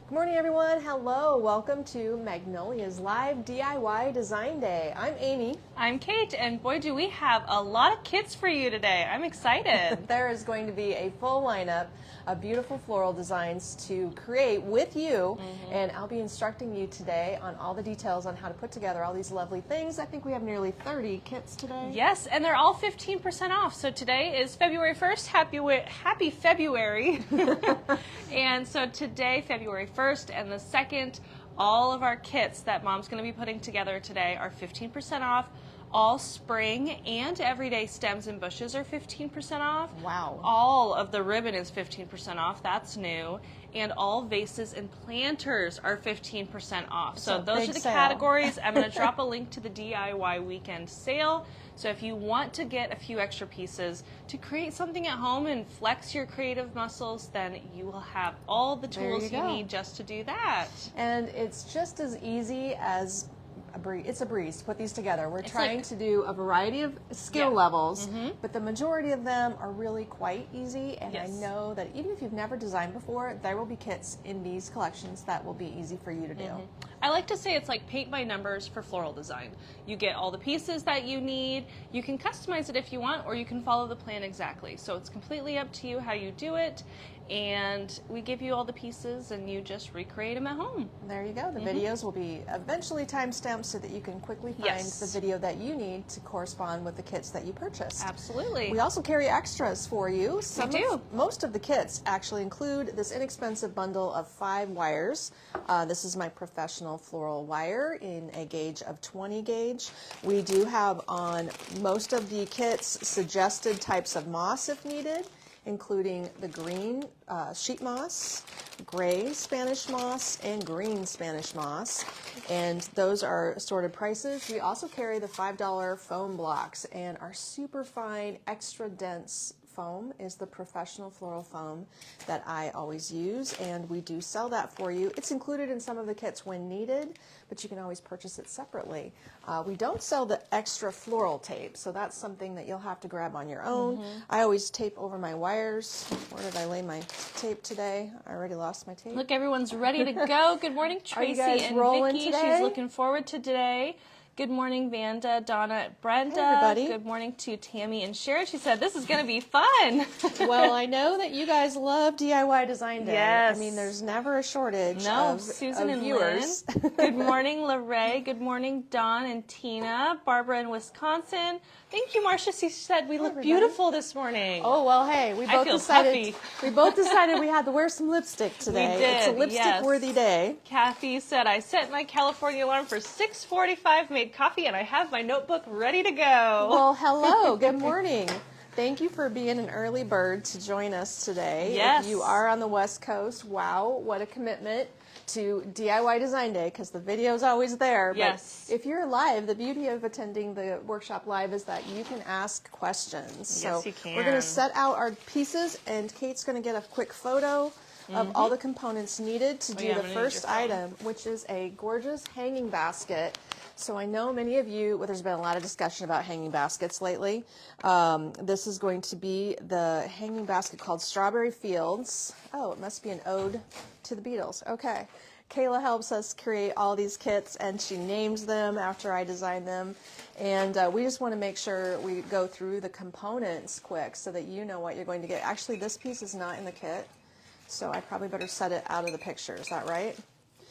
Good morning, everyone. Hello. Welcome to Magnolia's Live DIY Design Day. I'm Amy. I'm Kate, and boy, do we have a lot of kits for you today. I'm excited. There is going to be a full lineup of beautiful floral designs to create with you, and I'll be instructing you today on all the details on how to put together all these lovely things. I think we have nearly 30 kits today. Yes, and they're all 15% off. So today is February 1st. Happy February. And so today, February 1st and the 2nd, all of our kits that Mom's going to be putting together today are 15% off. All spring and everyday stems and bushes are 15% off. Wow. All of the ribbon is 15% off. That's new. And all vases and planters are 15% off. So those are the categories. I'm going to drop a link to the DIY weekend sale. So if you want to get a few extra pieces to create something at home and flex your creative muscles, then you will have all the tools you need just to do that. And it's just as easy as it's a breeze to put these together. We're trying to do a variety of skill levels, but the majority of them are really quite easy, and I know that even if you've never designed before, there will be kits in these collections that will be easy for you to do. I like to say it's like paint by numbers for floral design. You get all the pieces that you need. You can customize it if you want, or you can follow the plan exactly. So it's completely up to you how you do it. And we give you all the pieces and you just recreate them at home. There you go. The videos will be eventually timestamped so that you can quickly find the video that you need to correspond with the kits that you purchased. Absolutely. We also carry extras for you. Most of the kits actually include this inexpensive bundle of 5 wires. This is my professional floral wire in a gauge of 20 gauge. We do have on most of the kits suggested types of moss if needed, including the green sheet moss, gray Spanish moss, and green Spanish moss. And those are assorted prices. We also carry the $5 foam blocks, and our super fine, extra dense foam is the professional floral foam that I always use, and we do sell that for you. It's included in some of the kits when needed, but you can always purchase it separately. We don't sell the extra floral tape, so that's something that you'll have to grab on your own. I always tape over my wires. Where did I lay my tape today? I already lost my tape. Look, everyone's ready to go. Good morning, Tracy and Vicki. Today? She's looking forward to today. Good morning, Vanda, Donna, Brenda. Hey, everybody. Good morning to Tammy and Sharon. She said, this is going to be fun. Well, I know that you guys love DIY Design Day. Yes. I mean, there's never a shortage Susan of and viewers. Lynn. Good morning, Lorraine. Good morning, Dawn and Tina. Barbara in Wisconsin. Thank you, Marcia. She said we look beautiful this morning. Oh, well, hey, we both decided we had to wear some lipstick today. We did, it's a lipstick-worthy day. Kathy said, I set my California alarm for 6:45, made coffee, and I have my notebook ready to go. Well, hello. Good morning. Thank you for being an early bird to join us today. Yes. If you are on the West Coast, wow, what a commitment to DIY Design Day, because the video is always there. Yes. But if you're live, the beauty of attending the workshop live is that you can ask questions. Yes, you can. We're going to set out our pieces, and Kate's going to get a quick photo of all the components needed to do the first item, which is a gorgeous hanging basket. So I know many of you, there's been a lot of discussion about hanging baskets lately. This is going to be the hanging basket called Strawberry Fields. Oh, it must be an ode to the Beatles. Okay. Kayla helps us create all these kits, and she names them after I design them. And we just want to make sure we go through the components quick so that you know what you're going to get. Actually, this piece is not in the kit, so I probably better set it out of the picture. Is that right?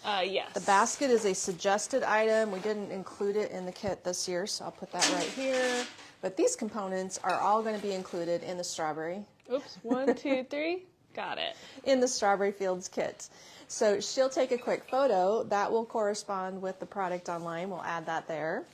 Yes. The basket is a suggested item. We didn't include it in the kit this year, so I'll put that right here. But these components are all going to be included in the strawberry. Oops, 1, 2, 3. Got it. In the Strawberry Fields kit. So she'll take a quick photo. That will correspond with the product online. We'll add that there.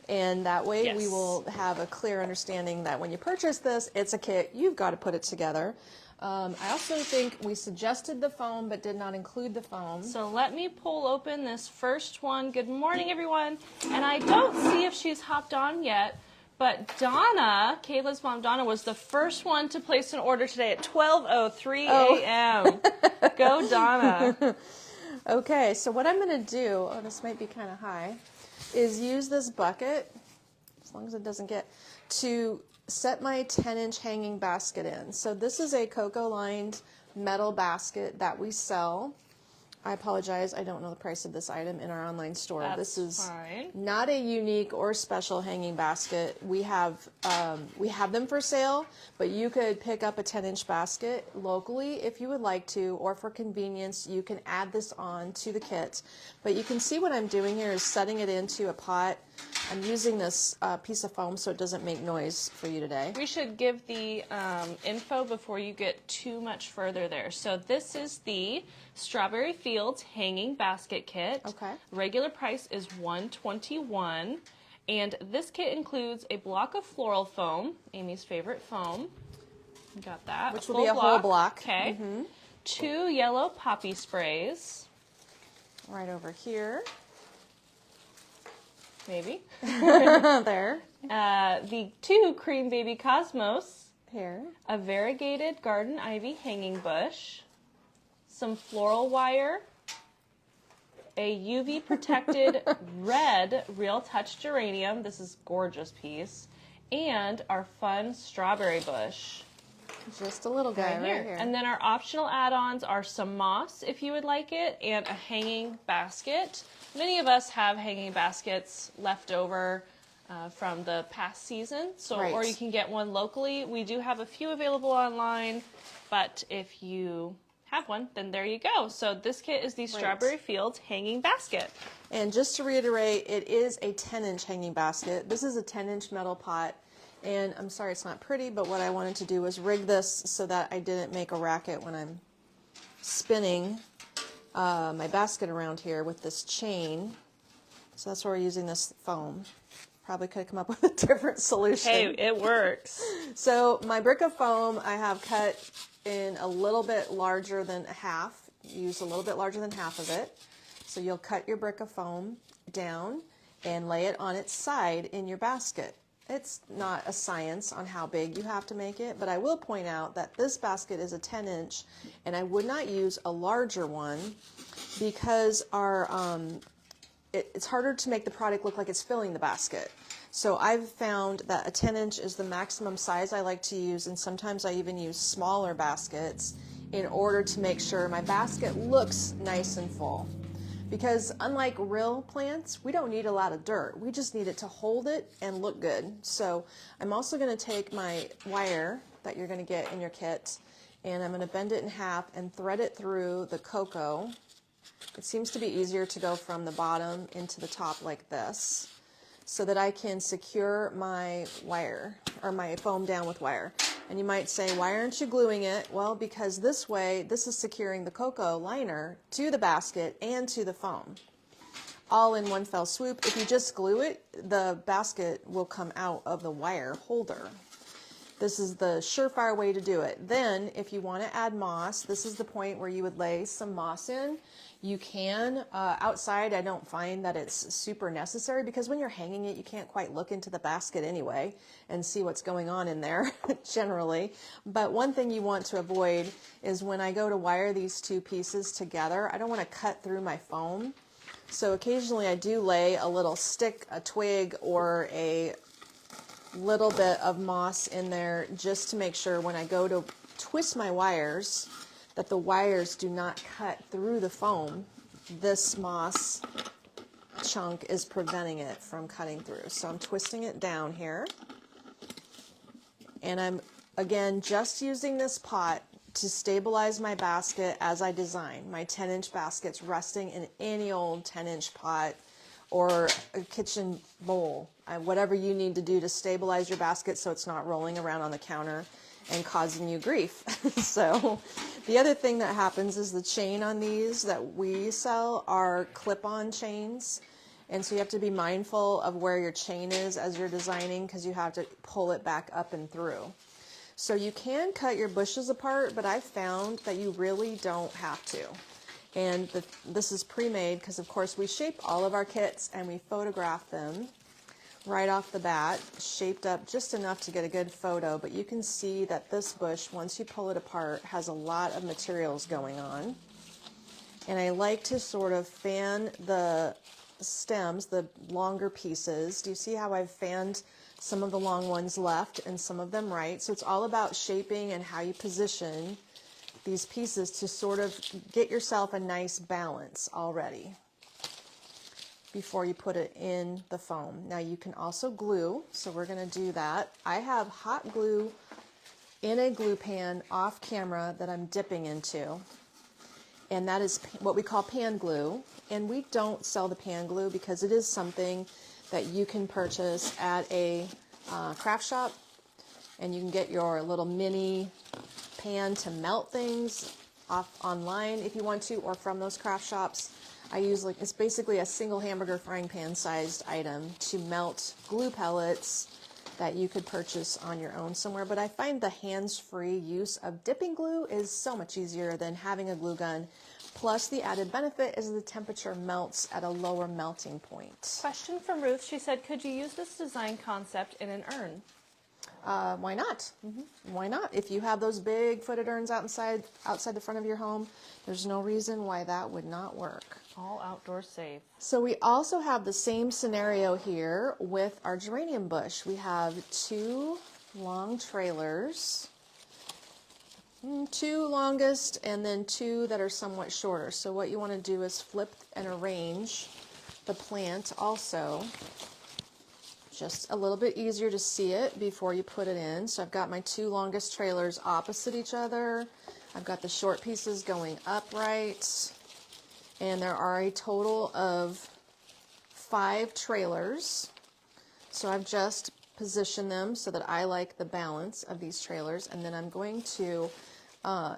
And that way we will have a clear understanding that when you purchase this, it's a kit. You've got to put it together. I also think we suggested the foam but did not include the foam. So let me pull open this first one. Good morning, everyone. And I don't see if she's hopped on yet, but Donna, Kayla's mom, Donna, was the first one to place an order today at 12:03 a.m. Go, Donna. Okay, so what I'm going to do, this might be kind of high, is use this bucket, as long as it doesn't get, to set my 10-inch hanging basket in. So this is a cocoa-lined metal basket that we sell I apologize, I don't know the price of this item in our online store. That's this is fine. not a unique or special hanging basket. We have them for sale, but you could pick up a 10-inch basket locally if you would like to, or for convenience, you can add this on to the kit. But you can see what I'm doing here is setting it into a pot. I'm using this piece of foam so it doesn't make noise for you today. We should give the info before you get too much further there. So this is the Strawberry Fields Hanging Basket Kit. Okay. Regular price is $121, and this kit includes a block of floral foam, Amy's favorite foam. You got that. Which will be a whole block. Okay. Mm-hmm. 2 yellow poppy sprays. Right over here. Maybe. There. The 2 Cream Baby Cosmos. Here. A variegated garden ivy hanging bush. Some floral wire. A UV protected red Real Touch geranium. This is a gorgeous piece. And our fun strawberry bush. Just a little guy right here. And then our optional add-ons are some moss, if you would like it, and a hanging basket. Many of us have hanging baskets left over from the past season, so right. Or you can get one locally. We do have a few available online, but if you have one, then there you go. So this kit is the Strawberry Fields Hanging Basket. And just to reiterate, it is a 10-inch hanging basket. This is a 10-inch metal pot. And I'm sorry it's not pretty, but what I wanted to do was rig this so that I didn't make a racket when I'm spinning my basket around here with this chain. So that's why we're using this foam. Probably could have come up with a different solution. Hey, it works. So my brick of foam I have cut in a little bit larger than half. Use a little bit larger than half of it. So you'll cut your brick of foam down and lay it on its side in your basket. It's not a science on how big you have to make it, but I will point out that this basket is a 10-inch, and I would not use a larger one because it's harder to make the product look like it's filling the basket. So I've found that a 10-inch is the maximum size I like to use, and sometimes I even use smaller baskets in order to make sure my basket looks nice and full. Because unlike real plants, we don't need a lot of dirt. We just need it to hold it and look good. So I'm also going to take my wire that you're going to get in your kit, and I'm going to bend it in half and thread it through the cocoa. It seems to be easier to go from the bottom into the top like this, so that I can secure my wire, or my foam down with wire. And you might say, why aren't you gluing it? Well, because this way, this is securing the cocoa liner to the basket and to the foam, all in one fell swoop. If you just glue it, the basket will come out of the wire holder. This is the surefire way to do it. Then, if you want to add moss, this is the point where you would lay some moss in. You can. Outside, I don't find that it's super necessary because when you're hanging it, you can't quite look into the basket anyway and see what's going on in there generally. But one thing you want to avoid is when I go to wire these two pieces together, I don't want to cut through my foam. So occasionally I do lay a little stick, a twig, or a little bit of moss in there just to make sure when I go to twist my wires that the wires do not cut through the foam. This moss chunk is preventing it from cutting through. So I'm twisting it down here. And I'm, again, just using this pot to stabilize my basket as I design. My 10-inch basket's resting in any old 10-inch pot or a kitchen bowl, whatever you need to do to stabilize your basket so it's not rolling around on the counter and causing you grief. So the other thing that happens is the chain on these that we sell are clip-on chains. And so you have to be mindful of where your chain is as you're designing because you have to pull it back up and through. So you can cut your bushes apart, but I've found that you really don't have to. And this is pre-made because, of course, we shape all of our kits and we photograph them right off the bat, shaped up just enough to get a good photo. But you can see that this bush, once you pull it apart, has a lot of materials going on. And I like to sort of fan the stems, the longer pieces. Do you see how I've fanned some of the long ones left and some of them right? So it's all about shaping and how you position these pieces to sort of get yourself a nice balance already before you put it in the foam. Now you can also glue, so we're going to do that. I have hot glue in a glue pan off camera that I'm dipping into, and that is what we call pan glue. And we don't sell the pan glue because it is something that you can purchase at a craft shop, and you can get your little mini pan to melt things off online if you want to, or from those craft shops. I use it's basically a single hamburger frying pan sized item to melt glue pellets that you could purchase on your own somewhere. But I find the hands-free use of dipping glue is so much easier than having a glue gun. Plus the added benefit is the temperature melts at a lower melting point. Question from Ruth. She said, could you use this design concept in an urn? Why not? Why not? If you have those big footed urns outside the front of your home, there's no reason why that would not work. All outdoor safe. So we also have the same scenario here with our geranium bush. We have 2 long trailers, 2 longest, and then 2 that are somewhat shorter. So what you want to do is flip and arrange the plant also. Just a little bit easier to see it before you put it in. So I've got my 2 longest trailers opposite each other. I've got the short pieces going upright. And there are a total of 5 trailers. So I've just positioned them so that I like the balance of these trailers. And then I'm going to,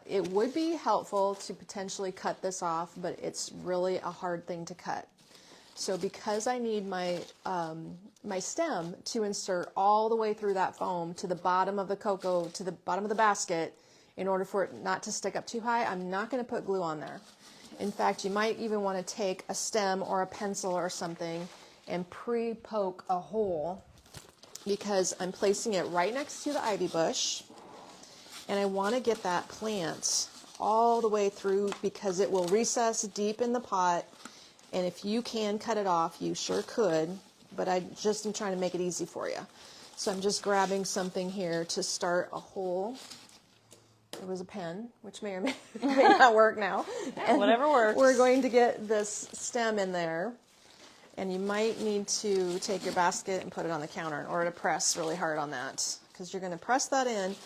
it would be helpful to potentially cut this off, but it's really a hard thing to cut. So because I need my my stem to insert all the way through that foam to the bottom of the cocoa, to the bottom of the basket, in order for it not to stick up too high, I'm not going to put glue on there. In fact, you might even want to take a stem or a pencil or something and pre-poke a hole, because I'm placing it right next to the ivy bush, and I want to get that plant all the way through because it will recess deep in the pot. And if you can cut it off, you sure could, but I just am trying to make it easy for you. So I'm just grabbing something here to start a hole. It was a pen, which may or may not work now. Yeah, whatever works. We're going to get this stem in there, and you might need to take your basket and put it on the counter in order to press really hard on that, because you're going to press that in.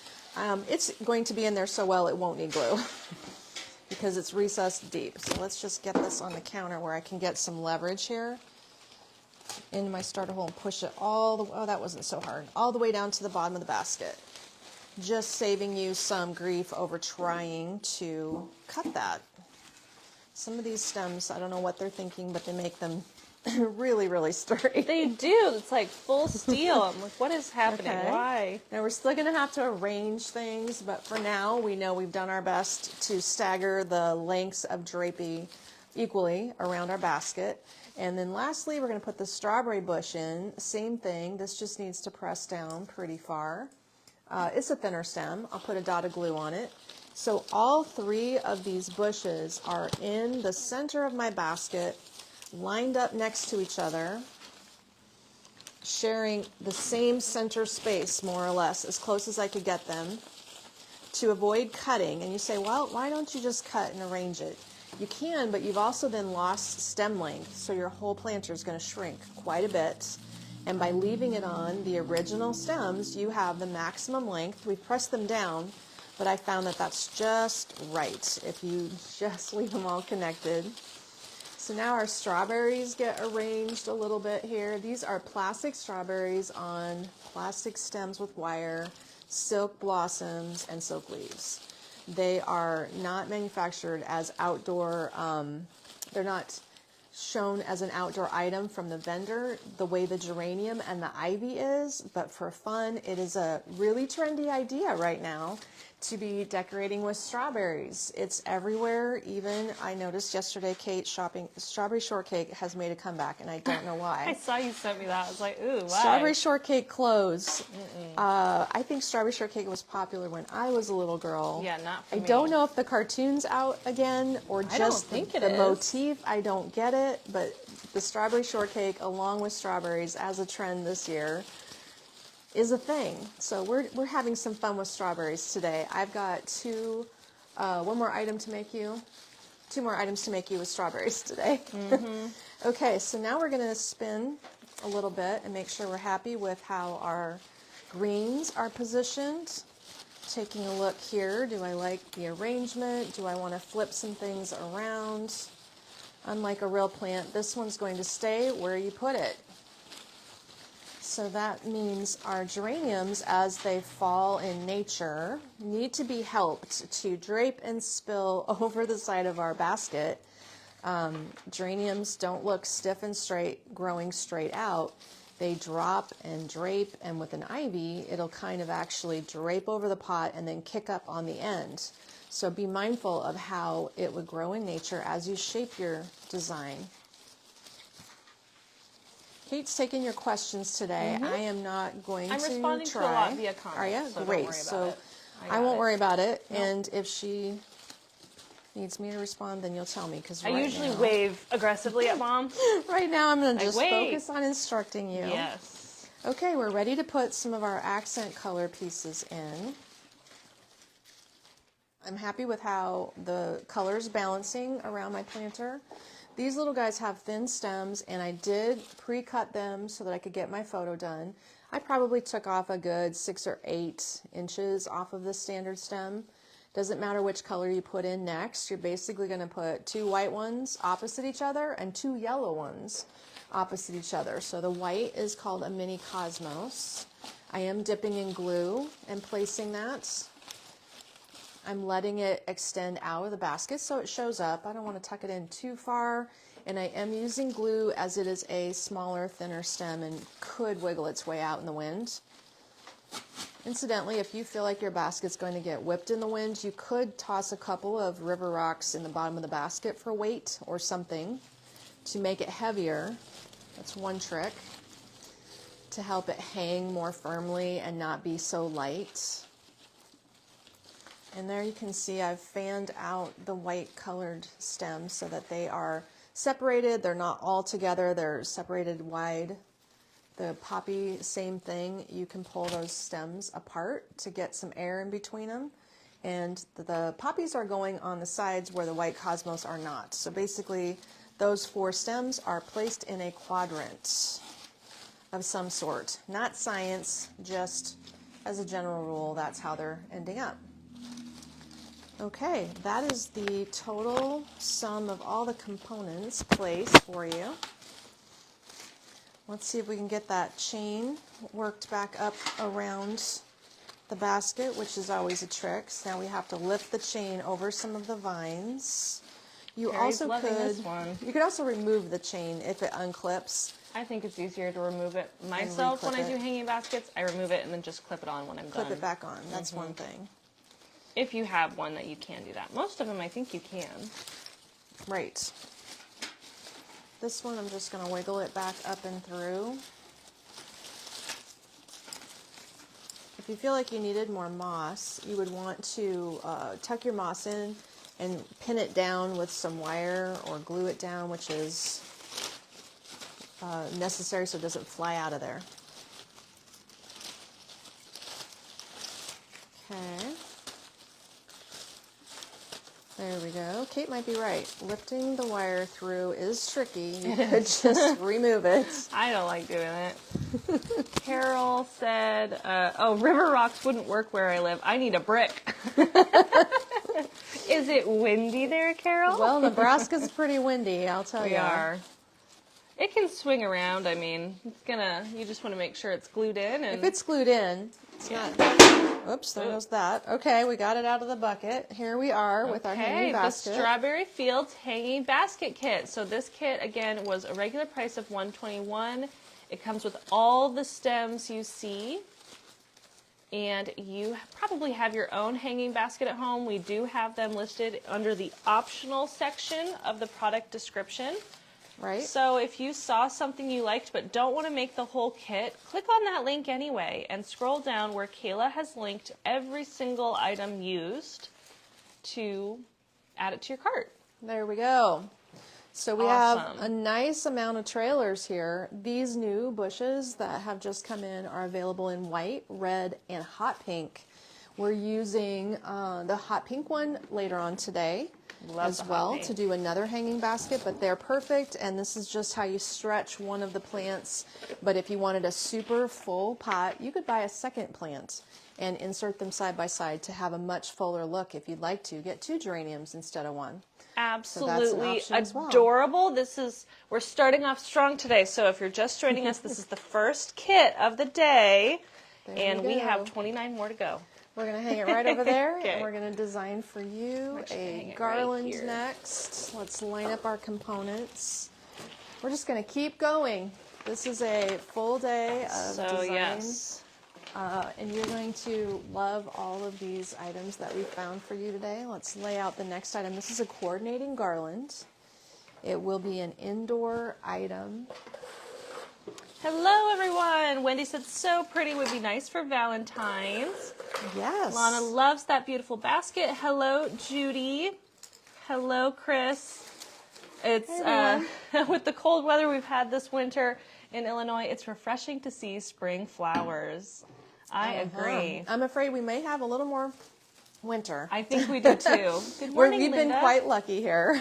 It's going to be in there so well it won't need glue. Because it's recessed deep. So let's just get this on the counter where I can get some leverage here into my starter hole and push it all the way, oh, that wasn't so hard, all the way down to the bottom of the basket. Just saving you some grief over trying to cut that. Some of these stems, I don't know what they're thinking, but they make them really, really sturdy. They do. It's like full steel. I'm like, what is happening? Okay. Why? Now we're still going to have to arrange things, but for now we know we've done our best to stagger the lengths of drapey equally around our basket. And then lastly, we're going to put the strawberry bush in. Same thing. This just needs to press down pretty far. It's a thinner stem. I'll put a dot of glue on it. So all 3 of these bushes are in the center of my basket, lined up next to each other, sharing the same center space, more or less, as close as I could get them, to avoid cutting. And you say, well, why don't you just cut and arrange it? You can, but you've also then lost stem length, so your whole planter is going to shrink quite a bit. And by leaving it on the original stems, you have the maximum length. We've pressed them down, but I found that that's just right if you just leave them all connected. So now our strawberries get arranged a little bit here. These are plastic strawberries on plastic stems with wire, silk blossoms, and silk leaves. They are not manufactured as outdoor, they're not shown as an outdoor item from the vendor the way the geranium and the ivy is, but for fun, it is a really trendy idea right now to be decorating with strawberries. It's everywhere. Even I noticed yesterday, Kate shopping, strawberry shortcake has made a comeback, and I don't know why. I saw you sent me that. I was like, ooh, why? Strawberry shortcake clothes. I think strawberry shortcake was popular when I was a little girl. Yeah, not for me. I don't know if the cartoon's out again or just the motif. I don't get it, but the strawberry shortcake along with strawberries as a trend this year is a thing. So we're having some fun with strawberries today. I've got 2 Two more items to make you with strawberries today. Okay, so now we're going to spin a little bit and make sure we're happy with how our greens are positioned. Taking a look here, do I like the arrangement? Do I want to flip some things around? Unlike a real plant, this one's going to stay where you put it. So that means our geraniums, as they fall in nature, need to be helped to drape and spill over the side of our basket. Geraniums don't look stiff and straight, growing straight out. They drop and drape, and with an ivy, it'll kind of actually drape over the pot and then kick up on the end. So be mindful of how it would grow in nature as you shape your design. Kate's taking your questions today. I am not going I'm to responding try. to a lot via comments. Are you? So Great. Don't worry So about it. I won't worry about it. Nope. And if she needs me to respond, then you'll tell me. Because I usually wave aggressively at Mom. Right now, I'm going to just focus on instructing you. Yes. Okay, we're ready to put some of our accent color pieces in. I'm happy with how the color's balancing around my planter. These little guys have thin stems, and I did pre-cut them so that I could get my photo done. I probably took off a good 6 or 8 inches off of the standard stem. Doesn't matter which color you put in next. You're basically going to put 2 white ones opposite each other and 2 yellow ones opposite each other. So the white is called a mini cosmos. I am dipping in glue and placing that. I'm letting it extend out of the basket so it shows up. I don't want to tuck it in too far. And I am using glue as it is a smaller, thinner stem and could wiggle its way out in the wind. Incidentally, if you feel like your basket's going to get whipped in the wind, you could toss a couple of river rocks in the bottom of the basket for weight or something to make it heavier. That's one trick to help it hang more firmly and not be so light. And there you can see I've fanned out the white colored stems so that they are separated. They're not all together. They're separated wide. The poppy, same thing. You can pull those stems apart to get some air in between them. And the poppies are going on the sides where the white cosmos are not. So basically, those 4 stems are placed in a quadrant of some sort. Not science, just as a general rule, that's how they're ending up. Okay, that is the total sum of all the components placed for you. Let's see if we can get that chain worked back up around the basket, which is always a trick. So now we have to lift the chain over some of the vines. You Carrie's also loving could this one. You could also remove the chain if it unclips. I think it's easier to remove it myself when I do hanging baskets. I remove it and then just clip it on when I'm done. Clip it back on. That's one thing. If you have one that you can do that. Most of them I think you can. Right. This one I'm just going to wiggle it back up and through. If you feel like you needed more moss, you would want to tuck your moss in and pin it down with some wire or glue it down, which is necessary so it doesn't fly out of there. Okay. There we go. Kate might be right. Lifting the wire through is tricky. You could just remove it. I don't like doing it. Carol said, oh, river rocks wouldn't work where I live. I need a brick. Is it windy there, Carol? Well, Nebraska's pretty windy, I'll tell you. We are. It can swing around. I mean, you just want to make sure it's glued in. And if it's glued in, it's not. Oops, there goes that. Okay, we got it out of the bucket. Here we are with our hanging basket. The Strawberry Fields Hanging Basket Kit. So this kit, again, was a regular price of $121. It comes with all the stems you see. And you probably have your own hanging basket at home. We do have them listed under the optional section of the product description. Right. So if you saw something you liked but don't want to make the whole kit, click on that link anyway and scroll down where Kayla has linked every single item used to add it to your cart. There we go. So we have a nice amount of trailers here. These new bushes that have just come in are available in white, red, and hot pink. We're using the hot pink one later on today as well to do another hanging basket, but they're perfect, and this is just how you stretch one of the plants. But if you wanted a super full pot, you could buy a second plant and insert them side by side to have a much fuller look. If you'd like to get 2 geraniums instead of 1. Absolutely So that's an adorable. We're starting off strong today, so if you're just joining us, this is the first kit of the day, and we have 29 more to go. We're going to hang it right over there, Okay. and we're going to design for you a garland next. Let's line up our components. We're just going to keep going. This is a full day of design. Yes. And you're going to love all of these items that we found for you today. Let's lay out the next item. This is a coordinating garland. It will be an indoor item. Hello, everyone. Wendy said so pretty, would be nice for Valentine's. Yes. Lana loves that beautiful basket. Hello, Judy. Hello, Chris. It's with the cold weather we've had this winter in Illinois, it's refreshing to see spring flowers. I agree. I'm afraid we may have a little more winter. I think we do too. Good morning, We've been quite lucky here.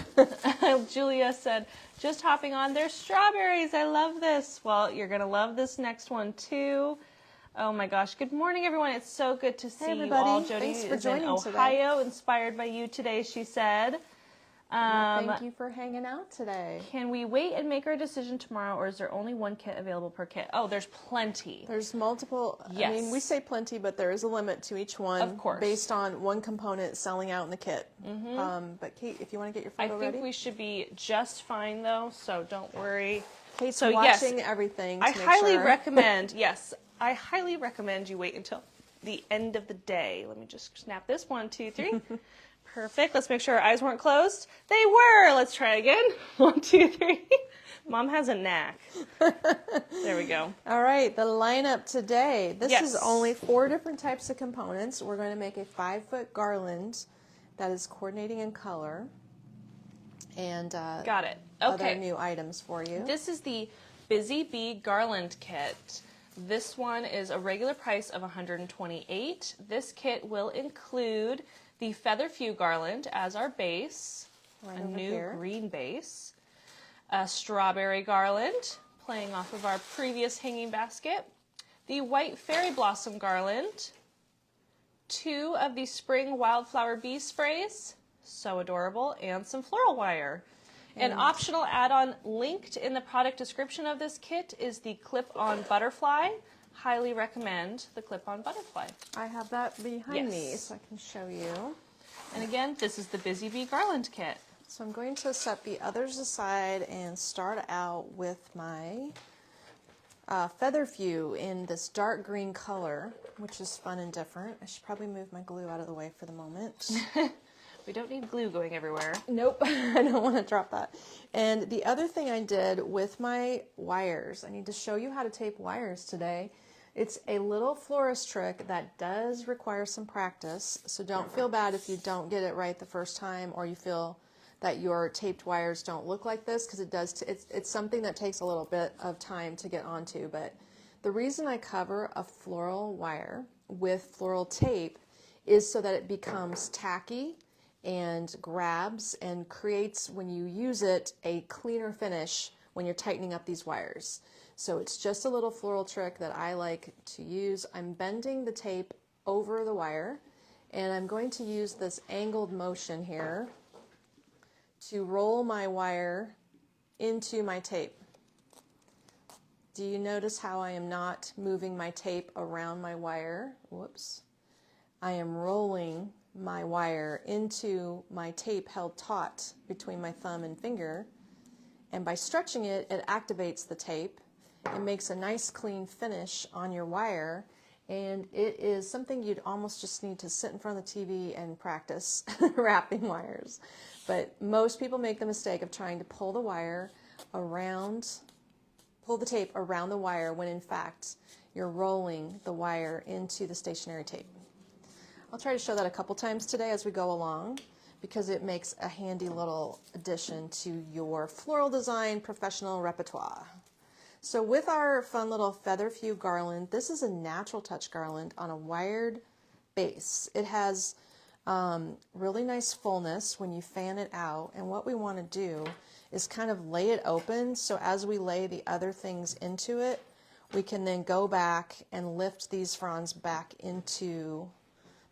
Julia said, just hopping on, there's strawberries. I love this. Well, you're going to love this next one too. Oh my gosh. Good morning, everyone. It's so good to see you all. Jody Thanks for is joining in Ohio, inspired by you today, she said. Thank you for hanging out today. Can we wait and make our decision tomorrow, or is there only 1 kit available per kit? Oh, there's plenty. There's multiple. Yes. I mean, we say plenty, but there is a limit to each one. Of course. Based on one component selling out in the kit. But Kate, if you want to get your photo ready. I think we should be just fine, though, so don't worry. Kate's watching everything to I make highly sure. recommend, I highly recommend you wait until the end of the day. Let me just snap this. 1, 2, 3. Perfect. Let's make sure our eyes weren't closed. They were. Let's try again. 1, 2, 3. Mom has a knack. There we go. All right, the lineup today. This Yes. is only 4 different types of components. We're going to make a 5-foot garland that is coordinating in color. And got it. Other new items for you. This is the Busy Bee Garland kit. This one is a regular price of $128. This kit will include the Feather Few garland as our base, a new green base, a strawberry garland, playing off of our previous hanging basket, the white fairy blossom garland, 2 of the spring wildflower bee sprays, so adorable, and some floral wire. An optional add-on linked in the product description of this kit is the clip-on butterfly. Highly recommend the clip-on butterfly. I have that behind me so I can show you. And again, this is the Busy Bee Garland kit. So I'm going to set the others aside and start out with my Feather Few in this dark green color, which is fun and different. I should probably move my glue out of the way for the moment. We don't need glue going everywhere. Nope, I don't want to drop that. And the other thing I did with my wires, I need to show you how to tape wires today. It's a little florist trick that does require some practice, so don't feel bad if you don't get it right the first time or you feel that your taped wires don't look like this, because it does. It's something that takes a little bit of time to get onto, but the reason I cover a floral wire with floral tape is so that it becomes tacky and grabs and creates, when you use it, a cleaner finish when you're tightening up these wires. So it's just a little floral trick that I like to use. I'm bending the tape over the wire, and I'm going to use this angled motion here to roll my wire into my tape. Do you notice how I am not moving my tape around my wire? Whoops. I am rolling my wire into my tape held taut between my thumb and finger, and by stretching it, it activates the tape. It makes a nice clean finish on your wire, and it is something you'd almost just need to sit in front of the TV and practice wrapping wires. But most people make the mistake of trying to pull the tape around the wire when in fact you're rolling the wire into the stationary tape. I'll try to show that a couple times today as we go along, because it makes a handy little addition to your floral design professional repertoire. So with our fun little Feather Few garland, this is a natural touch garland on a wired base. It has really nice fullness when you fan it out, and what we want to do is kind of lay it open, so as we lay the other things into it, we can then go back and lift these fronds back into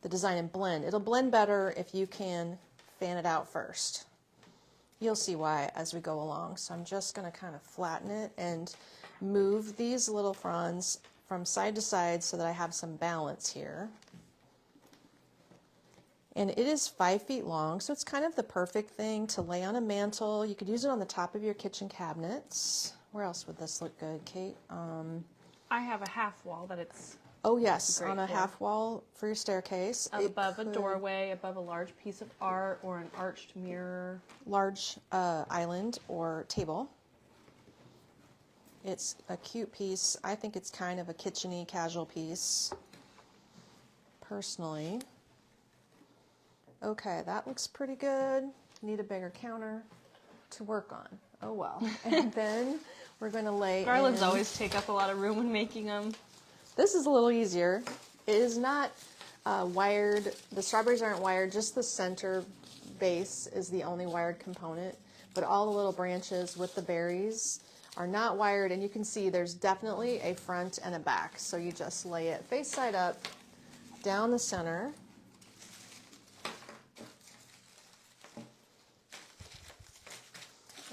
the design and blend. It'll blend better if you can fan it out first. You'll see why as we go along. So I'm just going to kind of flatten it and move these little fronds from side to side so that I have some balance here. And it is 5 feet long, so it's kind of the perfect thing to lay on a mantle. You could use it on the top of your kitchen cabinets. Where else would this look good, Kate? I have a half wall that it's oh yes, great on a for. half wall for your staircase. Above a doorway, above a large piece of art or an arched mirror. Large island or table. It's a cute piece. I think it's kind of a kitchen-y, casual piece, personally. Okay, that looks pretty good. Need a bigger counter to work on. Oh well. And then we're going to lay Garlands always take up a lot of room when making them. This is a little easier. It is not wired. The strawberries aren't wired. Just the center base is the only wired component. But all the little branches with the berries are not wired. And you can see there's definitely a front and a back. So you just lay it face side up down the center.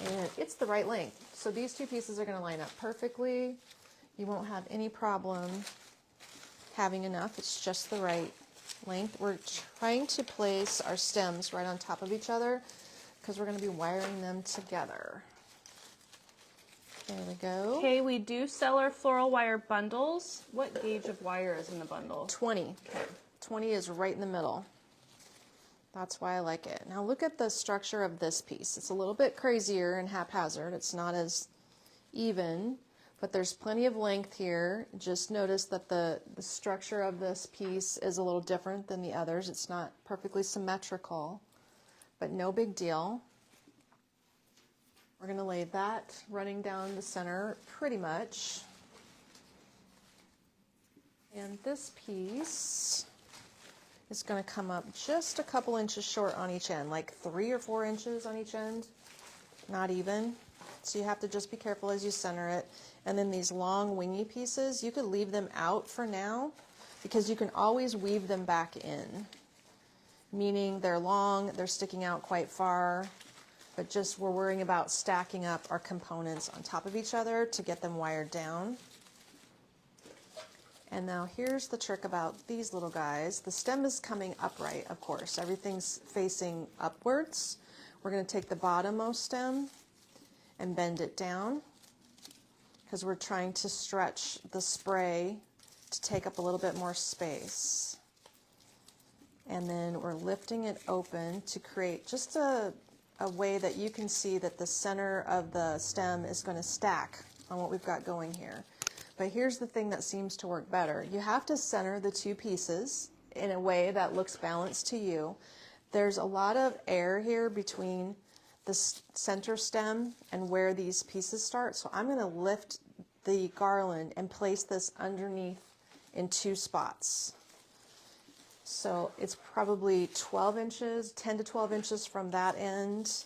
And it's the right length. So these two pieces are going to line up perfectly. You won't have any problem having enough. It's just the right length. We're trying to place our stems right on top of each other because we're going to be wiring them together. There we go. Okay, we do sell our floral wire bundles. What gauge of wire is in the bundle? 20. Okay. 20 is right in the middle. That's why I like it. Now look at the structure of this piece. It's a little bit crazier and haphazard. It's not as even, but there's plenty of length here. Just notice that the structure of this piece is a little different than the others. It's not perfectly symmetrical, but no big deal. We're going to lay that running down the center pretty much. And this piece is going to come up just a couple inches short on each end, like 3 or 4 inches on each end, not even. So you have to just be careful as you center it. And then these long wingy pieces, you could leave them out for now because you can always weave them back in, meaning they're long, they're sticking out quite far, but just we're worrying about stacking up our components on top of each other to get them wired down. And now here's the trick about these little guys. The stem is coming upright, of course. Everything's facing upwards. We're going to take the bottommost stem and bend it down because we're trying to stretch the spray to take up a little bit more space. And then we're lifting it open to create just a way that you can see that the center of the stem is going to stack on what we've got going here. But here's the thing that seems to work better. You have to center the two pieces in a way that looks balanced to you. There's a lot of air here between the center stem and where these pieces start. So I'm going to lift the garland and place this underneath in 2 spots. So it's probably 12 inches, 10 to 12 inches from that end.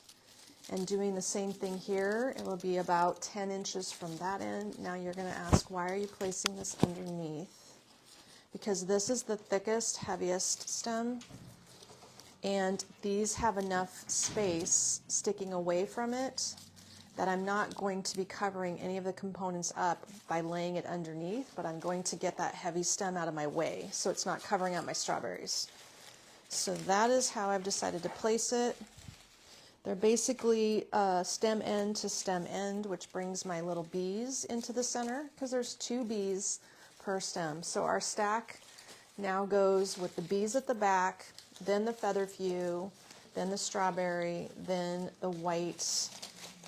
And doing the same thing here, it will be about 10 inches from that end. Now you're going to ask, why are you placing this underneath? Because this is the thickest, heaviest stem, and these have enough space sticking away from it that I'm not going to be covering any of the components up by laying it underneath, but I'm going to get that heavy stem out of my way so it's not covering up my strawberries. So that is how I've decided to place it. They're basically stem end to stem end, which brings my little bees into the center because there's 2 bees per stem. So our stack now goes with the bees at the back, then the featherfew, then the strawberry, then the white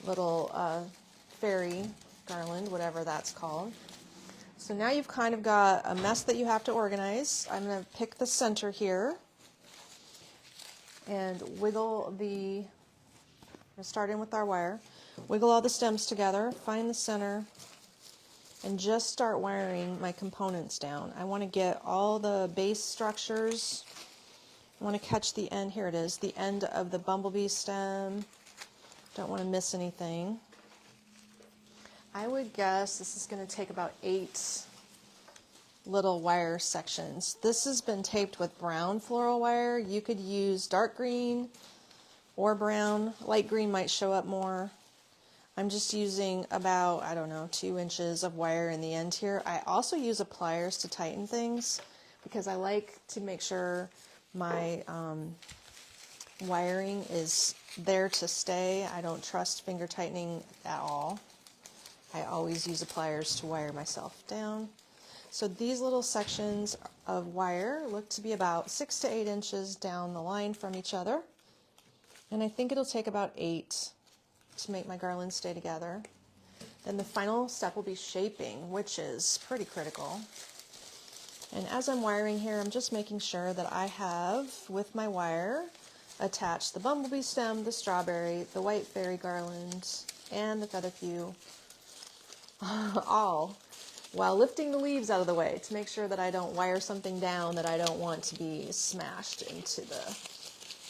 little fairy garland, whatever that's called. So now you've kind of got a mess that you have to organize. I'm going to pick the center here and wiggle the... We'll start in with our wire. Wiggle all the stems together, find the center, and just start wiring my components down. I want to get all the base structures. I want to catch the end, here it is, the end of the bumblebee stem. Don't want to miss anything. I would guess this is going to take about 8 little wire sections. This has been taped with brown floral wire. You could use dark green or brown. Light green might show up more. I'm just using about, I don't know, 2 inches of wire in the end here. I also use pliers to tighten things because I like to make sure my wiring is there to stay. I don't trust finger tightening at all. I always use pliers to wire myself down. So these little sections of wire look to be about 6 to 8 inches down the line from each other. And I think it'll take about 8 to make my garland stay together. Then the final step will be shaping, which is pretty critical. And as I'm wiring here, I'm just making sure that I have, with my wire, attached the bumblebee stem, the strawberry, the white fairy garland, and the featherfew, all while lifting the leaves out of the way to make sure that I don't wire something down that I don't want to be smashed into the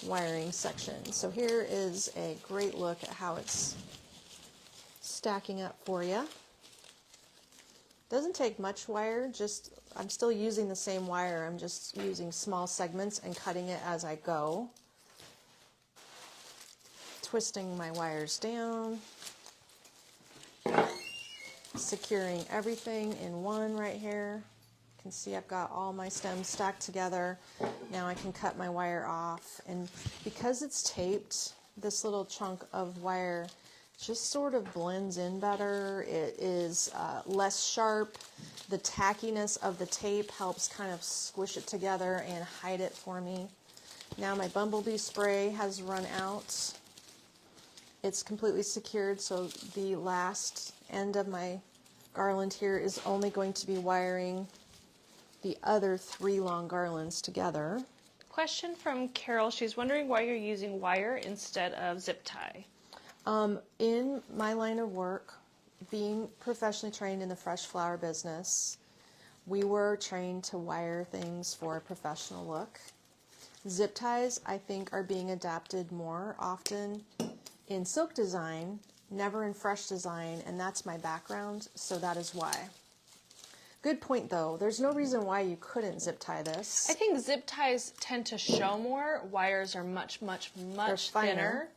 wiring section. So here is a great look at how it's stacking up for you. Doesn't take much wire, just I'm still using the same wire. I'm just using small segments and cutting it as I go. Twisting my wires down. Securing everything in one right here. You can see I've got all my stems stacked together. Now I can cut my wire off, and because it's taped, this little chunk of wire just sort of blends in better. It is less sharp. The tackiness of the tape helps kind of squish it together and hide it for me. Now my bumblebee spray has run out. It's completely secured, so the last end of my garland here is only going to be wiring the other 3 long garlands together. Question from Carol. She's wondering why you're using wire instead of zip tie. In my line of work, being professionally trained in the fresh flower business, we were trained to wire things for a professional look. Zip ties, I think, are being adapted more often in silk design, never in fresh design, and that's my background, so that is why. Good point, though. There's no reason why you couldn't zip tie this. I think zip ties tend to show more. Wires are much thinner.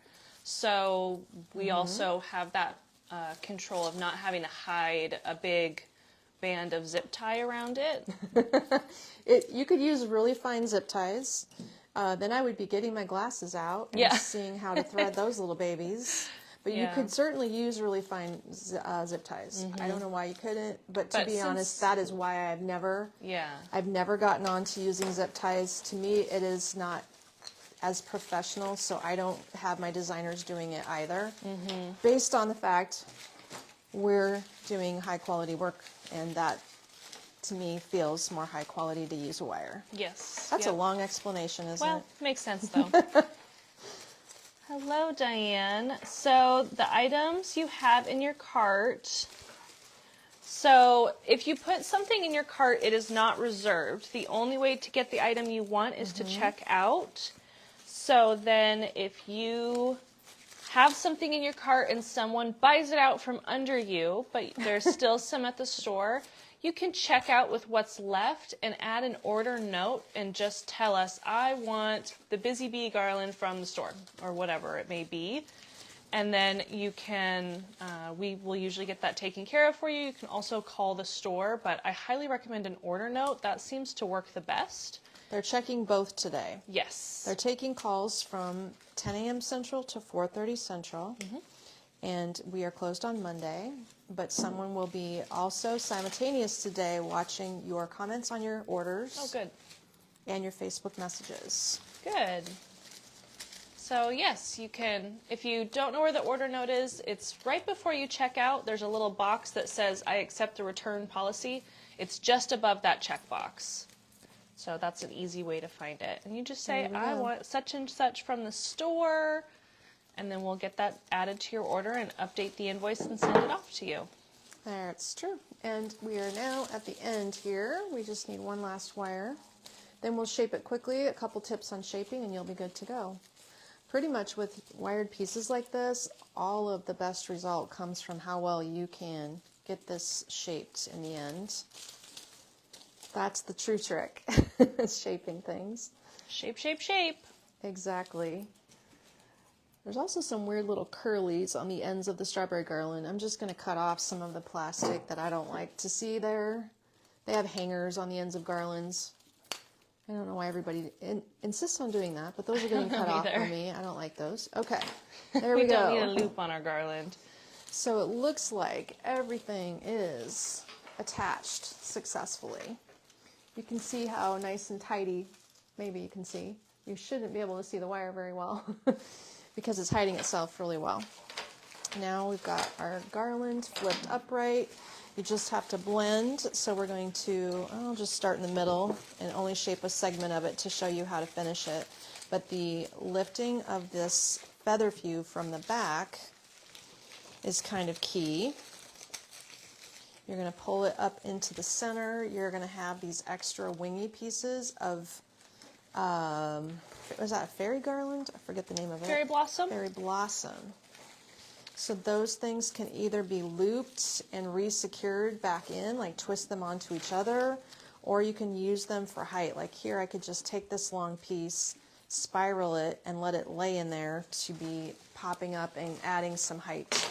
So we also have that control of not having to hide a big band of zip tie around it. You could use really fine zip ties. Then I would be getting my glasses out and seeing how to thread those little babies. But you could certainly use really fine zip ties. I don't know why you couldn't, but to be honest, that is why I've never gotten on to using zip ties. To me, it is not as professional, so I don't have my designers doing it either. Based on the fact we're doing high quality work, and that to me feels more high quality to use a wire. Yes. That's a long explanation, isn't it? Well, makes sense though. Hello, Diane. So the items you have in your cart. So if you put something in your cart, it is not reserved. The only way to get the item you want is to check out. So then if you have something in your cart and someone buys it out from under you, but there's still some at the store, you can check out with what's left and add an order note and just tell us, I want the Busy Bee garland from the store, or whatever it may be. And then you can, we will usually get that taken care of for you. You can also call the store, but I highly recommend an order note. That seems to work the best. They're checking both today. Yes. They're taking calls from 10 a.m. Central to 4:30 Central. And we are closed on Monday, but someone will be also simultaneous today watching your comments on your orders. Oh, good. And your Facebook messages. Good. So yes, you can, if you don't know where the order note is, it's right before you check out. There's a little box that says, I accept the return policy. It's just above that checkbox. So that's an easy way to find it. And you just say, I want such and such from the store, and then we'll get that added to your order and update the invoice and send it off to you. That's true. And we are now at the end here. We just need one last wire. Then we'll shape it quickly, a couple tips on shaping, and you'll be good to go. Pretty much with wired pieces like this, all of the best result comes from how well you can get this shaped in the end. That's the true trick, shaping things. Shape, shape, shape. Exactly. There's also some weird little curlies on the ends of the strawberry garland. I'm just going to cut off some of the plastic that I don't like to see there. They have hangers on the ends of garlands. I don't know why everybody insists on doing that, but those are getting cut off for me. I don't like those. Okay, there we go. We don't need a loop on our garland. So it looks like everything is attached successfully. You can see how nice and tidy, maybe you can see. You shouldn't be able to see the wire very well because it's hiding itself really well. Now we've got our garland flipped upright. You just have to blend, so we're going to, I'll just start in the middle and only shape a segment of it to show you how to finish it. But the lifting of this featherfew from the back is kind of key. You're going to pull it up into the center. You're going to have these extra wingy pieces of, was that a fairy garland? I forget the name of it. Fairy blossom? Fairy blossom. So those things can either be looped and re-secured back in, like twist them onto each other, or you can use them for height. Like here, I could just take this long piece, spiral it, and let it lay in there to be popping up and adding some height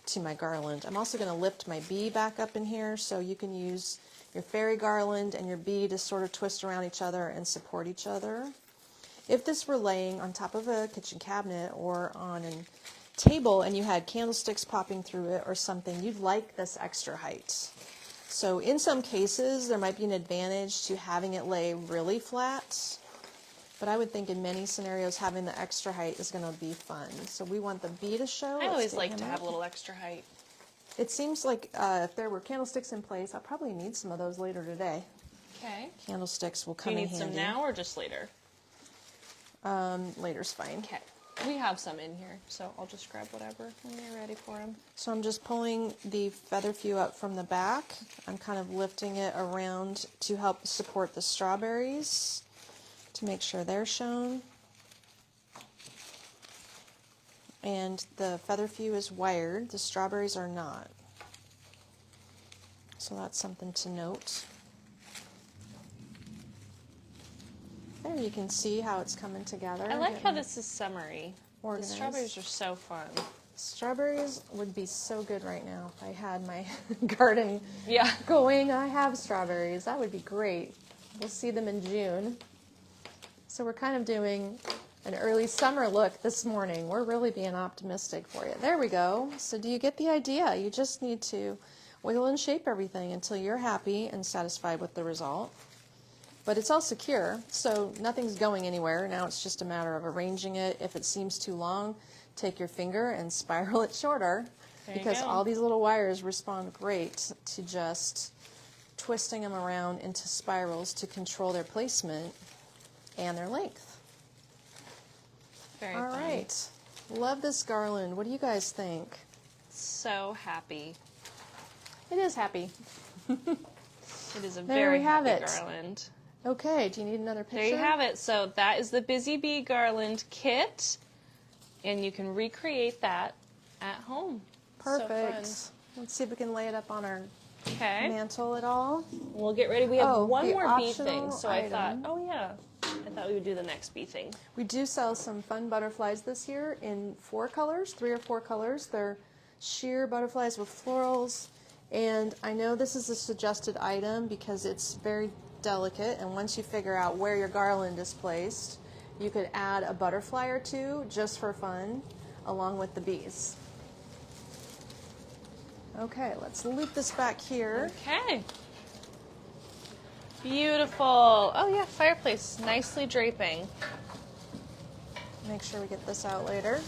to my garland. I'm also going to lift my bee back up in here, so you can use your fairy garland and your bee to sort of twist around each other and support each other. If this were laying on top of a kitchen cabinet or on a table and you had candlesticks popping through it or something, you'd like this extra height. So in some cases, there might be an advantage to having it lay really flat, but I would think in many scenarios having the extra height is going to be fun. So we want the bee to show. I always like to have a little extra height. It seems like if there were candlesticks in place, I'll probably need some of those later today. Okay. Candlesticks will come in handy. Do you need some now or just later? Later's fine. Okay. We have some in here, so I'll just grab whatever when you're ready for them. So I'm just pulling the featherfew up from the back. I'm kind of lifting it around to help support the strawberries to make sure they're shown. And the featherfew is wired. The strawberries are not. So that's something to note. There you can see how it's coming together. I like how this is summery. Organized. The strawberries are so fun. Strawberries would be so good right now if I had my garden Yeah. going. I have strawberries. That would be great. We'll see them in June. So we're kind of doing an early summer look this morning. We're really being optimistic for you. There we go. So do you get the idea? You just need to wiggle and shape everything until you're happy and satisfied with the result. But it's all secure, so nothing's going anywhere. Now it's just a matter of arranging it. If it seems too long, take your finger and spiral it shorter, because all these little wires respond great to just twisting them around into spirals to control their placement and their length. Very all fun. right. Love this garland. What do you guys think? So happy. It is happy. It is a There very we have happy it. garland. Okay, do you need another picture? There you have it. So that is the Busy Bee Garland kit, and you can recreate that at home. Perfect. So Let's see if we can lay it up on our okay. mantle at all. We'll get ready. We have one the more bee optional thing. So item. I thought, oh yeah, I thought we would do the next bee thing. We do sell some fun butterflies this year in 4 colors, 3 or 4 colors. They're sheer butterflies with florals. And I know this is a suggested item because it's very delicate, and once you figure out where your garland is placed, you could add a butterfly or two just for fun along with the bees. Okay, let's loop this back here. Okay. Beautiful. Oh yeah, fireplace, nicely draping. Make sure we get this out later.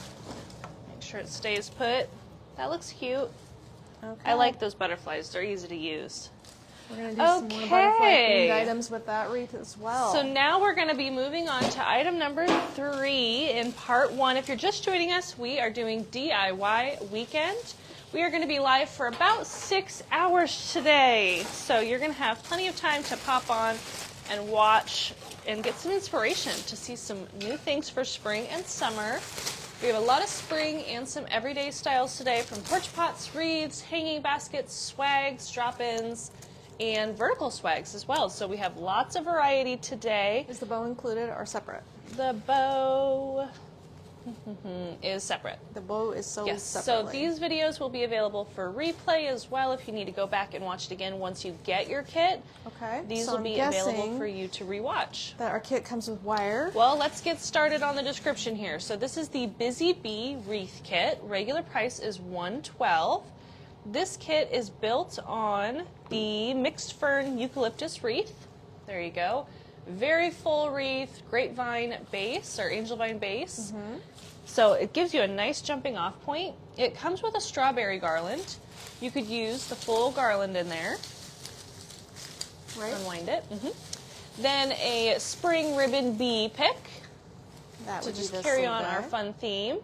Make sure it stays put. That looks cute. Okay. I like those butterflies. They're easy to use. We're going to do some more butterfly-themed items with that wreath as well. So now we're going to be moving on to item number 3 in part 1. If you're just joining us, we are doing DIY weekend. We are going to be live for about 6 hours today. So you're going to have plenty of time to pop on and watch and get some inspiration to see some new things for spring and summer. We have a lot of spring and some everyday styles today, from porch pots, wreaths, hanging baskets, swags, drop-ins, and vertical swags as well. So we have lots of variety today. Is the bow included or separate? The bow is separate. The bow is sold yes. separately. So these videos will be available for replay as well if you need to go back and watch it again once you get your kit. Okay. These will be available for you to rewatch. That our kit comes with wire. Well, let's get started on the description here. So this is the Busy Bee Wreath kit. Regular price is $112. This kit is built on the mixed fern eucalyptus wreath. There you go. Very full wreath, grapevine base or angel vine base. So it gives you a nice jumping off point. It comes with a strawberry garland. You could use the full garland in there. Right. Unwind it. Then a spring ribbon bee pick to just carry on our fun theme.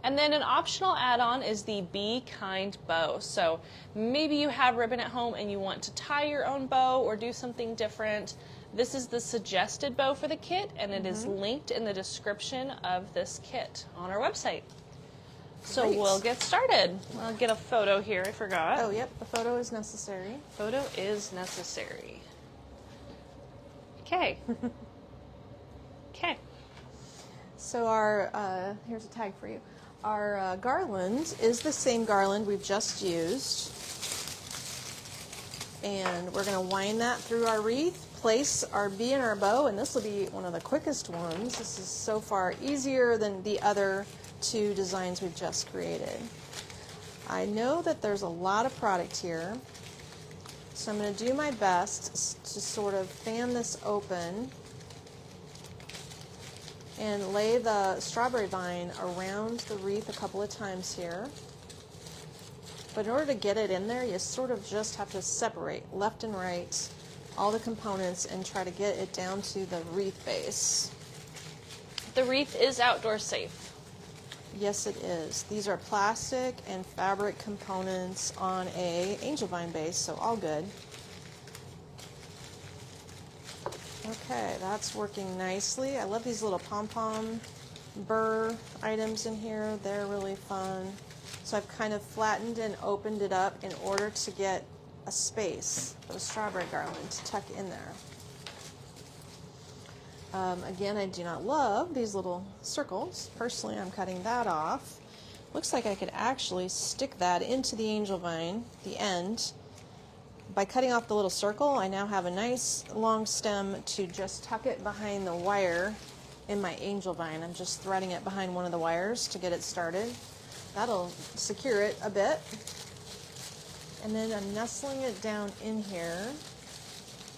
And then an optional add-on is the Be Kind bow. So maybe you have ribbon at home and you want to tie your own bow or do something different. This is the suggested bow for the kit, and it is linked in the description of this kit on our website. So we'll get started. I'll get a photo here. I forgot. Oh, yep. The photo is necessary. Photo is necessary. Okay. Okay. So our, here's a tag for you. Our garland is the same garland we've just used. And we're going to wind that through our wreath, place our bee in our bow, and this will be one of the quickest ones. This is so far easier than the other 2 designs we've just created. I know that there's a lot of product here, so I'm going to do my best to sort of fan this open and lay the strawberry vine around the wreath a couple of times here. But in order to get it in there, you sort of just have to separate left and right all the components and try to get it down to the wreath base. The wreath is outdoor safe. Yes, it is. These are plastic and fabric components on a angel vine base, so all good. Okay, that's working nicely. I love these little pom-pom burr items in here. They're really fun. So I've kind of flattened and opened it up in order to get a space for the strawberry garland to tuck in there. Again, I do not love these little circles. Personally, I'm cutting that off. Looks like I could actually stick that into the angel vine, the end. By cutting off the little circle, I now have a nice long stem to just tuck it behind the wire in my angel vine. I'm just threading it behind one of the wires to get it started. That'll secure it a bit. And then I'm nestling it down in here,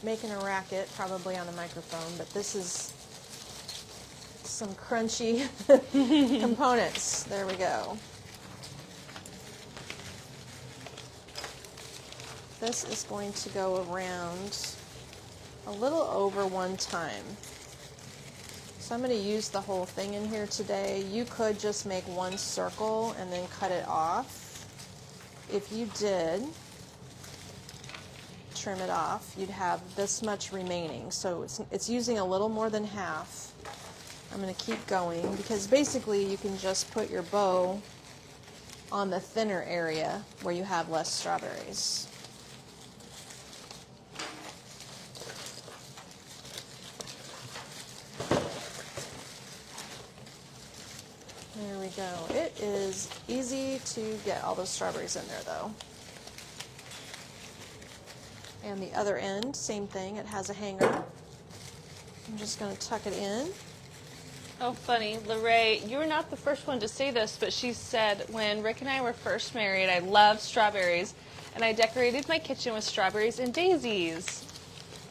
making a racket probably on the microphone, but this is some crunchy components. There we go. This is going to go around a little over 1 time. So I'm going to use the whole thing in here today. You could just make 1 circle and then cut it off. If you did trim it off, you'd have this much remaining. So it's using a little more than half. I'm going to keep going because basically you can just put your bow on the thinner area where you have less strawberries. There we go. It is easy to get all those strawberries in there though. And the other end, same thing, it has a hanger. I'm just going to tuck it in. Oh, funny. Lorraine, you were not the first one to say this, but she said, when Rick and I were first married, I loved strawberries, and I decorated my kitchen with strawberries and daisies.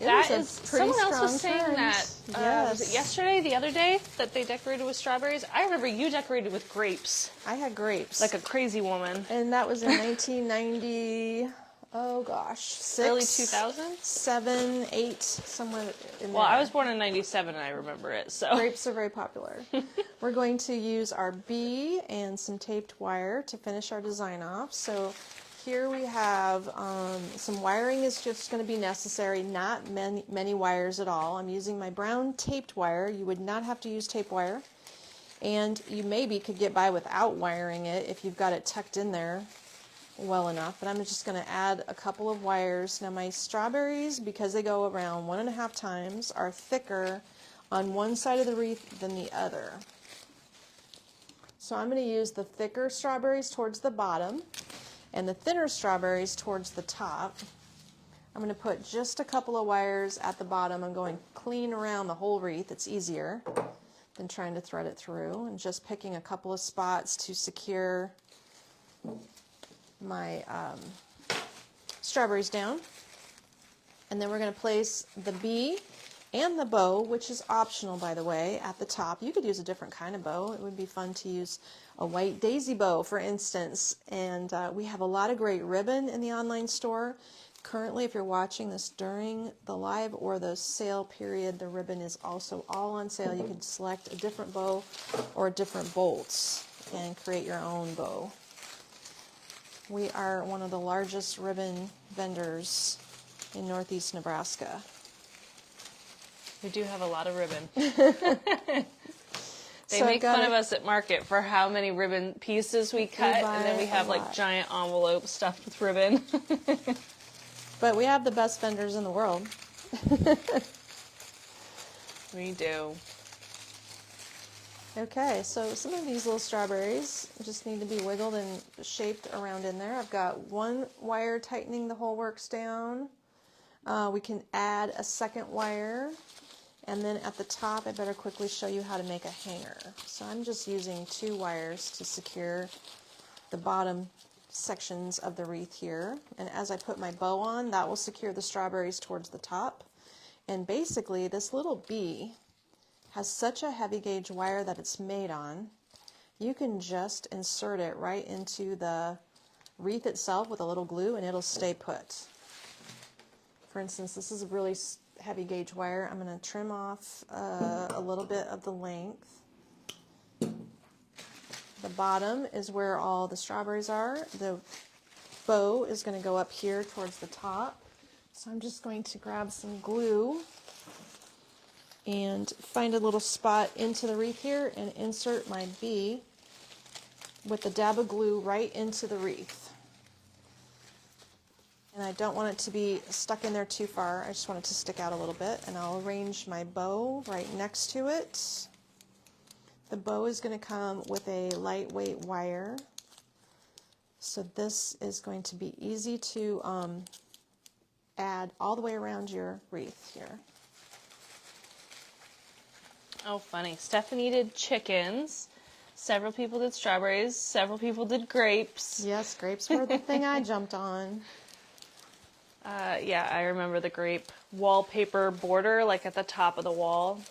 That is, someone else was saying that. Was it yesterday, the other day, that they decorated with strawberries? I remember you decorated with grapes. I had grapes. Like a crazy woman. And that was in 1990. oh gosh, 6, early 2000s, 7, 8, somewhere in there. Well, I was born in '97 and I remember it. So grapes are very popular. We're going to use our bee and some taped wire to finish our design off. So here we have some wiring is just going to be necessary, not many wires at all. I'm using my brown taped wire. You would not have to use tape wire. And you maybe could get by without wiring it if you've got it tucked in there well enough. But I'm just going to add a couple of wires. Now my strawberries, because they go around 1.5 times, are thicker on one side of the wreath than the other. So I'm going to use the thicker strawberries towards the bottom and the thinner strawberries towards the top. I'm going to put just a couple of wires at the bottom. I'm going clean around the whole wreath. It's easier than trying to thread it through, and just picking a couple of spots to secure my strawberries down. And then we're going to place the bee and the bow, which is optional, by the way, at the top. You could use a different kind of bow. It would be fun to use a white daisy bow, for instance. And we have a lot of great ribbon in the online store. Currently, if you're watching this during the live or the sale period, the ribbon is also all on sale. You can select a different bow or different bolts and create your own bow. We are one of the largest ribbon vendors in Northeast Nebraska. We do have a lot of ribbon. They make fun of us at market for how many ribbon pieces we cut, and then we have like giant envelopes stuffed with ribbon. But we have the best vendors in the world. We do. Okay, so some of these little strawberries just need to be wiggled and shaped around in there. I've got one wire tightening the whole works down. We can add a second wire. And then at the top, I better quickly show you how to make a hanger. So I'm just using 2 wires to secure the bottom sections of the wreath here. And as I put my bow on, that will secure the strawberries towards the top. And basically, this little bee has such a heavy gauge wire that it's made on. You can just insert it right into the wreath itself with a little glue and it'll stay put. For instance, this is a really heavy gauge wire. I'm going to trim off a little bit of the length. The bottom is where all the strawberries are. The bow is going to go up here towards the top. So I'm just going to grab some glue and find a little spot into the wreath here and insert my bee with the dab of glue right into the wreath. And I don't want it to be stuck in there too far. I just want it to stick out a little bit. And I'll arrange my bow right next to it. The bow is going to come with a lightweight wire. So this is going to be easy to add all the way around your wreath here. Oh, funny. Stephanie did chickens. Several people did strawberries. Several people did grapes. Yes, grapes were the thing I jumped on. Yeah, I remember the grape wallpaper border, like at the top of the wall.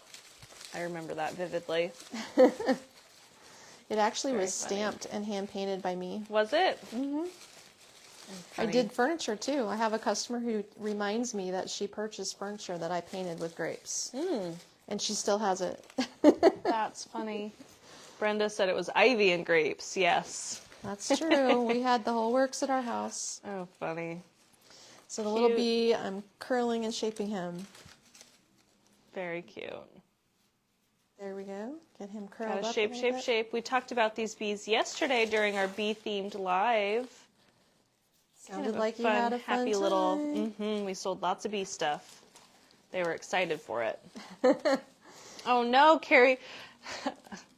I remember that vividly. It actually was stamped and hand painted by me. Was it? Mm-hmm. I did furniture too. I have a customer who reminds me that she purchased furniture that I painted with grapes. And she still has it. That's funny. Brenda said it was ivy and grapes. Yes. That's true. We had the whole works at our house. Oh, funny. So the little bee, I'm curling and shaping him. Very cute. There we go. Get him curled Gotta up shape, a shape, bit. shape. We talked about these bees yesterday during our bee-themed live. Sounded like you had a fun happy time. little. We sold lots of bee stuff. They were excited for it. Oh no, Carrie.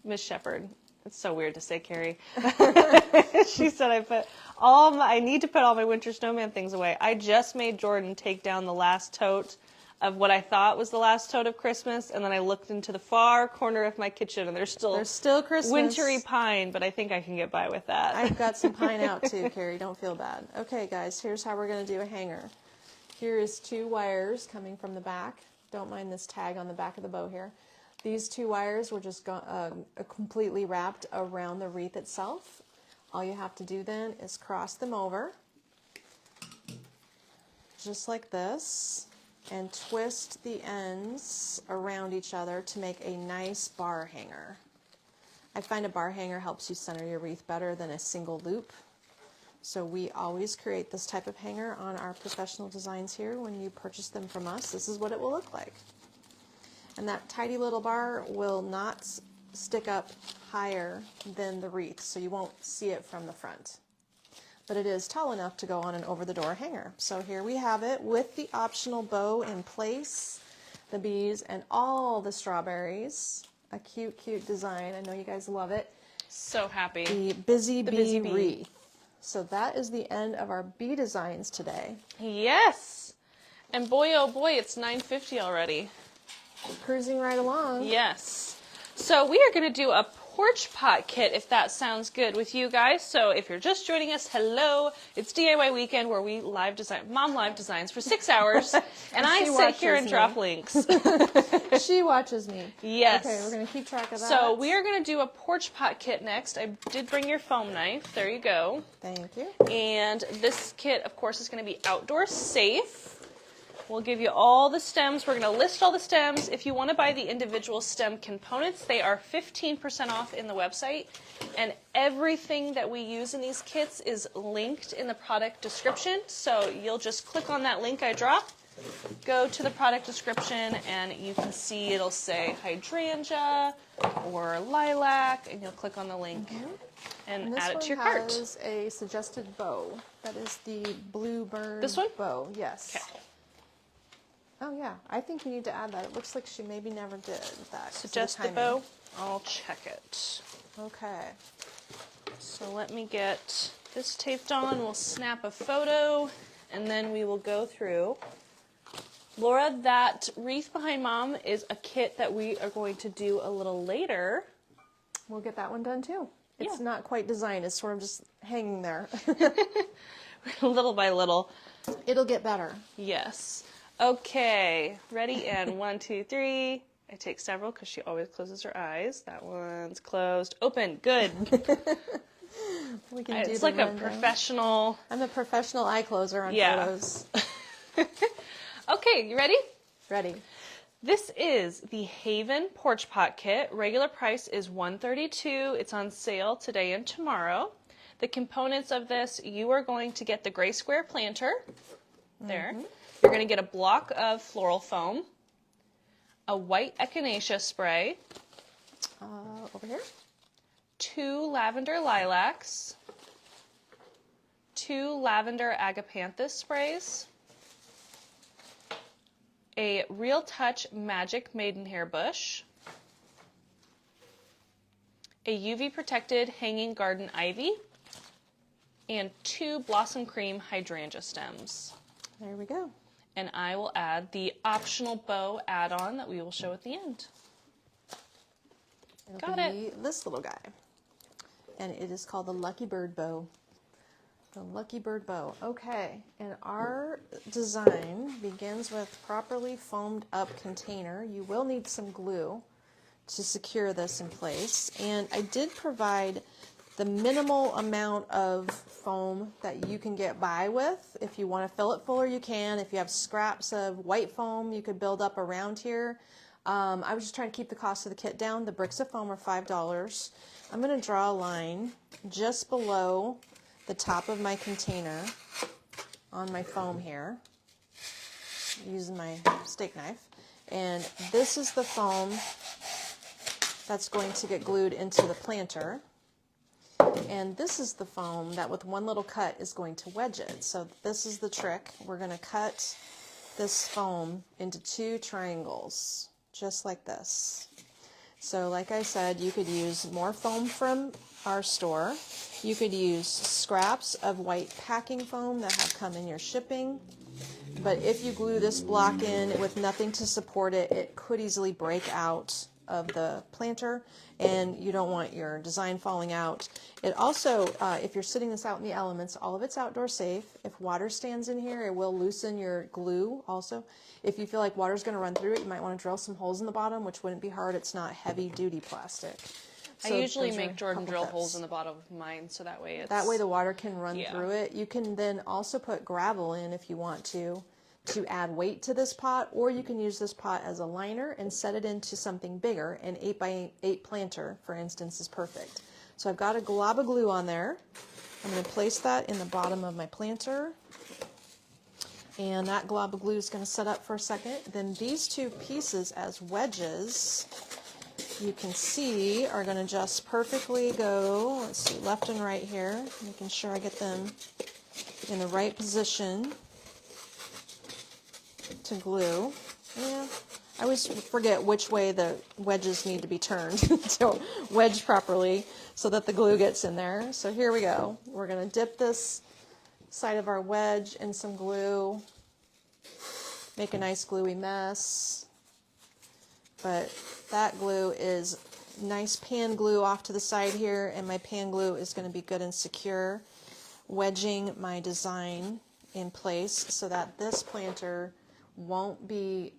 Miss Shepherd. It's so weird to say Carrie. She said I need to put all my winter snowman things away. I just made Jordan take down the last tote of what I thought was the last tote of Christmas, and then I looked into the far corner of my kitchen, and there's still Christmas. Wintry pine, but I think I can get by with that. I've got some pine out too, Carrie. Don't feel bad. Okay, guys, here's how we're going to do a hanger. Here is 2 wires coming from the back. Don't mind this tag on the back of the bow here. These 2 wires were just completely wrapped around the wreath itself. All you have to do then is cross them over just like this, and twist the ends around each other to make a nice bar hanger. I find a bar hanger helps you center your wreath better than a single loop. So we always create this type of hanger on our professional designs here. When you purchase them from us, this is what it will look like. And that tidy little bar will not stick up higher than the wreath, so you won't see it from the front. But it is tall enough to go on an over-the-door hanger. So here we have it with the optional bow in place, the bees, and all the strawberries. A cute, cute design. I know you guys love it. So happy. The Busy Bee Wreath. So that is the end of our bee designs today. Yes. And boy, oh boy, it's 9:50 already. Cruising right along. Yes. So we are going to do a porch pot kit, if that sounds good with you guys. So if you're just joining us, hello. It's DIY weekend where we live design, Mom live designs for 6 hours, and I sit here and drop links. She watches me. Yes. Okay, we're going to keep track of that. So we are going to do a porch pot kit next. I did bring your foam knife. There you go. Thank you. And this kit, of course, is going to be outdoor safe. We'll give you all the stems. We're going to list all the stems. If you want to buy the individual stem components, they are 15% off in the website. And everything that we use in these kits is linked in the product description. So you'll just click on that link I drop, go to the product description, and you can see it'll say hydrangea or lilac, and you'll click on the link and add it to your cart. This one has a suggested bow. That is the bluebird This one? bow. Yes. Okay. Oh yeah, I think you need to add that. It looks like she maybe never did that. Suggested bow. I'll check it. Okay. So let me get this taped on. We'll snap a photo, and then we will go through. Laura, that wreath behind Mom is a kit that we are going to do a little later. We'll get that one done too. It's Yeah. not quite designed. It's sort of just hanging there. Little by little. It'll get better. Yes. Okay. Ready? And 1, 2, 3. I take several because she always closes her eyes. That one's closed. Open. Good. We can do It's the like a rundown. professional. I'm a professional eye closer on Yeah. photos. Okay, you ready? Ready. This is the Haven Porch Pot Kit. Regular price is $132. It's on sale today and tomorrow. The components of this, you are going to get the gray square planter. There. You're going to get a block of floral foam, a white echinacea spray, Over here. 2 lavender lilacs, 2 lavender agapanthus sprays, a Real Touch Magic Maidenhair bush, a UV protected hanging garden ivy, and 2 blossom cream hydrangea stems. There we go. And I will add the optional bow add-on that we will show at the end. It'll be this little guy. And it is called the Lucky Bird Bow. The Lucky Bird Bow. Okay, and our design begins with properly foamed up container. You will need some glue to secure this in place. And I did provide the minimal amount of foam that you can get by with. If you want to fill it fuller, you can. If you have scraps of white foam, you could build up around here. I was just trying to keep the cost of the kit down. The bricks of foam are $5. I'm going to draw a line just below the top of my container on my foam here, using my steak knife. And this is the foam that's going to get glued into the planter. And this is the foam that with one little cut is going to wedge it. So this is the trick. We're going to cut this foam into 2 triangles, just like this. So like I said, you could use more foam from our store. You could use scraps of white packing foam that have come in your shipping. But if you glue this block in with nothing to support it, it could easily break out of the planter, and you don't want your design falling out. It also, if you're sitting this out in the elements, all of it's outdoor safe. If water stands in here, it will loosen your glue also. If you feel like water's going to run through it, you might want to drill some holes in the bottom, which wouldn't be hard. It's not heavy duty plastic. I usually make Jordan drill holes in the bottom of mine, so that way the water can run through it. You can then also put gravel in if you want to add weight to this pot, or you can use this pot as a liner and set it into something bigger. An 8x8 planter, for instance, is perfect. So I've got a glob of glue on there. I'm going to place that in the bottom of my planter. And that glob of glue is going to set up for a second. Then these two pieces as wedges, you can see, are going to just perfectly go, let's see, left and right here, making sure I get them in the right position to glue. Yeah, I always forget which way the wedges need to be turned to wedge properly so that the glue gets in there. So here we go. We're going to dip this side of our wedge in some glue, make a nice gluey mess. But that glue is nice pan glue off to the side here, and my pan glue is going to be good and secure, wedging my design in place so that this planter won't be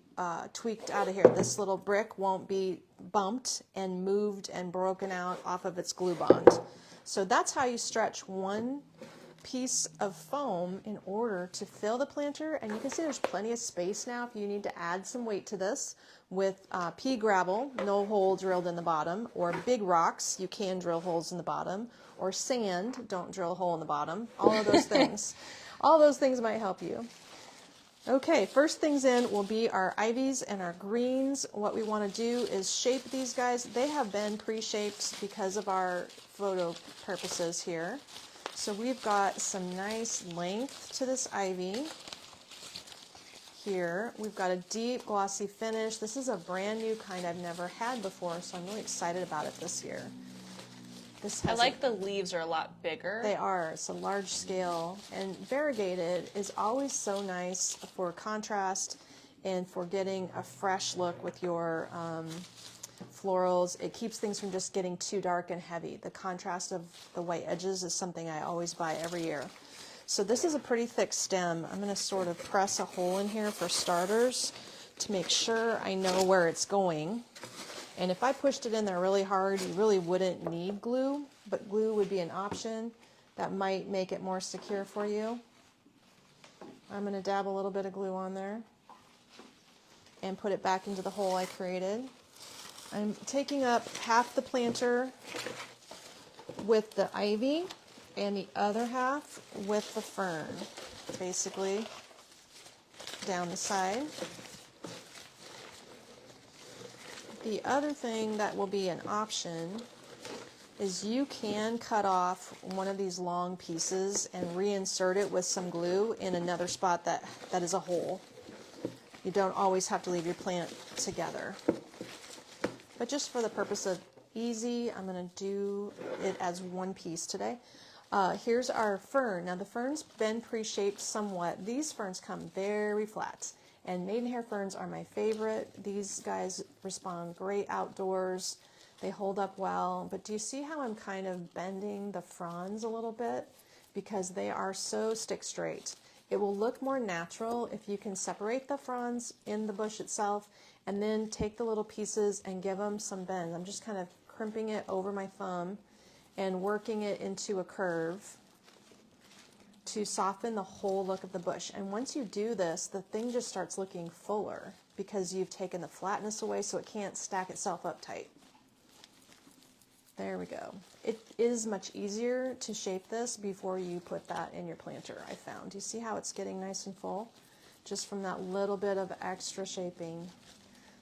tweaked out of here. This little brick won't be bumped and moved and broken out off of its glue bond. So that's how you stretch one piece of foam in order to fill the planter. And you can see there's plenty of space now if you need to add some weight to this with pea gravel, no hole drilled in the bottom, or big rocks, you can drill holes in the bottom, or sand, don't drill a hole in the bottom. All of those things. All those things might help you. Okay, first things in will be our ivies and our greens. What we want to do is shape these guys. They have been pre-shaped because of our photo purposes here. So we've got some nice length to this ivy here. We've got a deep glossy finish. This is a brand new kind I've never had before, so I'm really excited about it this year. I like the leaves are a lot bigger. They are. It's a large scale. And variegated is always so nice for contrast and for getting a fresh look with your florals. It keeps things from just getting too dark and heavy. The contrast of the white edges is something I always buy every year. So this is a pretty thick stem. I'm going to sort of press a hole in here for starters to make sure I know where it's going. And if I pushed it in there really hard, you really wouldn't need glue, but glue would be an option that might make it more secure for you. I'm going to dab a little bit of glue on there and put it back into the hole I created. I'm taking up half the planter with the ivy and the other half with the fern, basically down the side. The other thing that will be an option is you can cut off one of these long pieces and reinsert it with some glue in another spot that is a hole. You don't always have to leave your plant together. But just for the purpose of easy, I'm going to do it as one piece today. Here's our fern. Now the fern's been pre-shaped somewhat. These ferns come very flat. And maidenhair ferns are my favorite. These guys respond great outdoors. They hold up well. But do you see how I'm kind of bending the fronds a little bit? Because they are so stick straight. It will look more natural if you can separate the fronds in the bush itself and then take the little pieces and give them some bend. I'm just kind of crimping it over my thumb and working it into a curve to soften the whole look of the bush. And once you do this, the thing just starts looking fuller because you've taken the flatness away so it can't stack itself up tight. There we go. It is much easier to shape this before you put that in your planter, I found. Do you see how it's getting nice and full? Just from that little bit of extra shaping.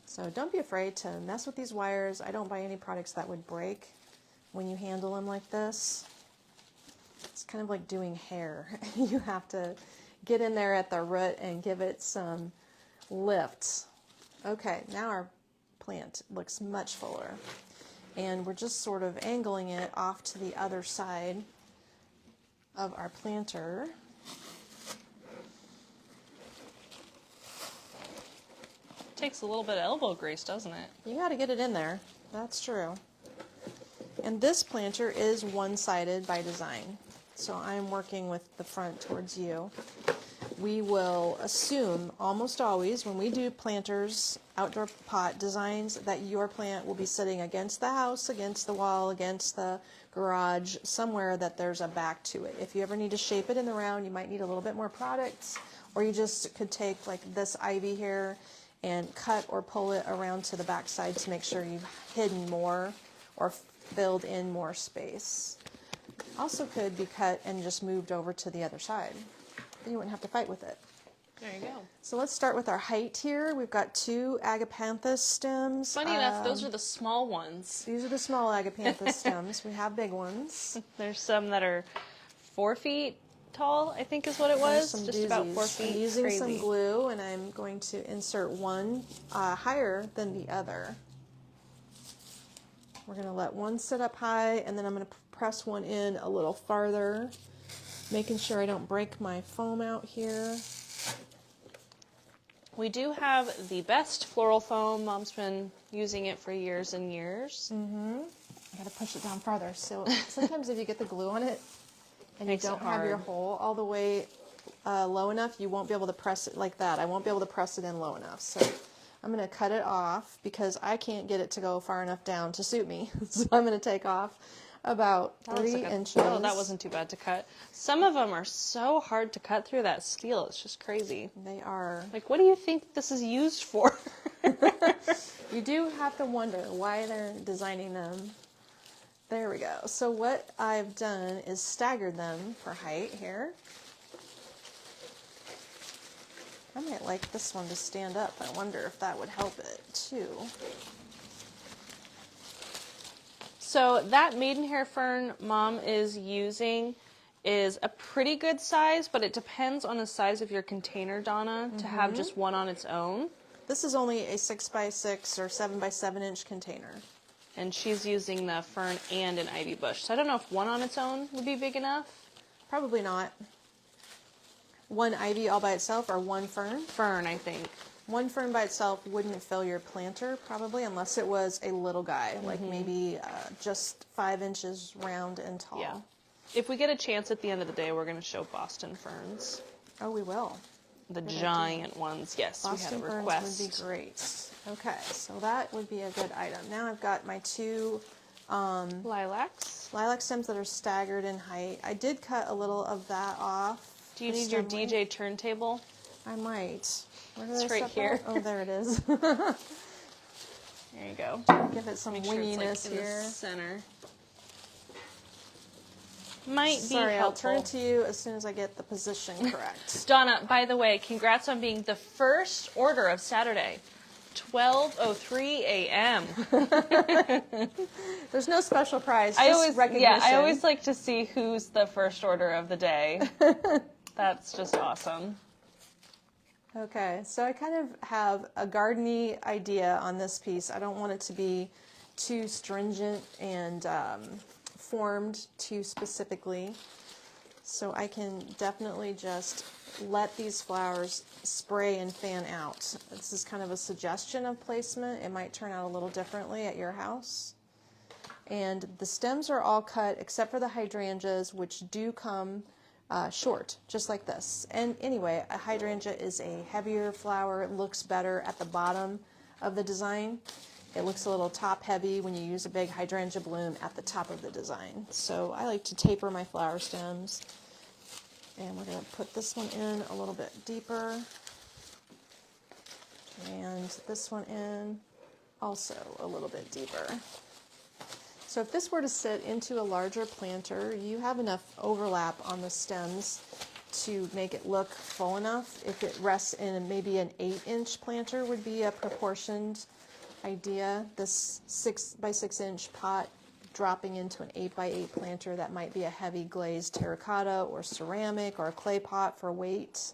So don't be afraid to mess with these wires. I don't buy any products that would break when you handle them like this. It's kind of like doing hair. You have to get in there at the root and give it some lift. Okay, now our plant looks much fuller. And we're just sort of angling it off to the other side of our planter. Takes a little bit of elbow grease, doesn't it? You got to get it in there. That's true. And this planter is one-sided by design. So I'm working with the front towards you. we will assume almost always when we do planters, outdoor pot designs, that your plant will be sitting against the house, against the wall, against the garage, somewhere that there's a back to it. If you ever need to shape it in the round, you might need a little bit more products, or you just could take like this ivy here and cut or pull it around to the back side to make sure you've hidden more or filled in more space. Also could be cut and just moved over to the other side. Then you wouldn't have to fight with it. There you go. So let's start with our height here. We've got 2 agapanthus stems. Funny enough, those are the small ones. These are the small agapanthus stems. We have big ones. There's some that are 4 feet tall, I think is what it was. Some just doozies. about 4 feet. I'm using Crazy. some glue, and I'm going to insert one higher than the other. We're going to let one sit up high, and then I'm going to press one in a little farther, making sure I don't break my foam out here. We do have the best floral foam. Mom's been using it for years and years. Mm-hmm. I got to push it down farther. So sometimes if you get the glue on it and you Makes don't it have your hard. hole all the way low enough, you won't be able to press it like that. I won't be able to press it in low enough. So I'm going to cut it off because I can't get it to go far enough down to suit me. So I'm going to take off about 3 inches. Oh, that wasn't too bad to cut. Some of them are so hard to cut through that steel. It's just crazy. They are. Like, what do you think this is used for? You do have to wonder why they're designing them. There we go. So what I've done is staggered them for height here. I might like this one to stand up. I wonder if that would help it too. So that maidenhair fern Mom is using is a pretty good size, but it depends on the size of your container, Donna, to have just one on its own. This is only a 6x6 or 7x7 inch container. And she's using the fern and an ivy bush. So I don't know if one on its own would be big enough. Probably not. One ivy all by itself or one fern? Fern, I think. One fern by itself wouldn't fill your planter, probably, unless it was a little guy, like maybe just 5 inches round and tall. Yeah. If we get a chance at the end of the day, we're going to show Boston ferns. Oh, we will. The giant ones. Yes, Boston we had a ferns request. would be great. Okay, so that would be a good item. Now I've got my 2 Lilacs. lilac stems that are staggered in height. I did cut a little of that off. Do you for need your stem length. DJ turntable? I might. Where did It's I right set here. that? Oh, there it is. There you go. Give it some Make sure it's winginess like in here. the center. Might be Sorry, I'll helpful. turn to you as soon as I get the position correct. Donna, by the way, congrats on being the first order of Saturday. 12:03 a.m. There's no special prize, just recognition. I always like to see who's the first order of the day. That's just awesome. Okay, so I kind of have a garden-y idea on this piece. I don't want it to be too stringent and formed too specifically. So I can definitely just let these flowers spray and fan out. This is kind of a suggestion of placement. It might turn out a little differently at your house. And the stems are all cut except for the hydrangeas, which do come short, just like this. And anyway, a hydrangea is a heavier flower. It looks better at the bottom of the design. It looks a little top heavy when you use a big hydrangea bloom at the top of the design. So I like to taper my flower stems. And we're going to put this one in a little bit deeper. And this one in also a little bit deeper. So if this were to sit into a larger planter, you have enough overlap on the stems to make it look full enough. If it rests in maybe an 8-inch planter would be a proportioned idea. This 6x6 inch pot dropping into an 8x8 planter, that might be a heavy glazed terracotta or ceramic or a clay pot for weight.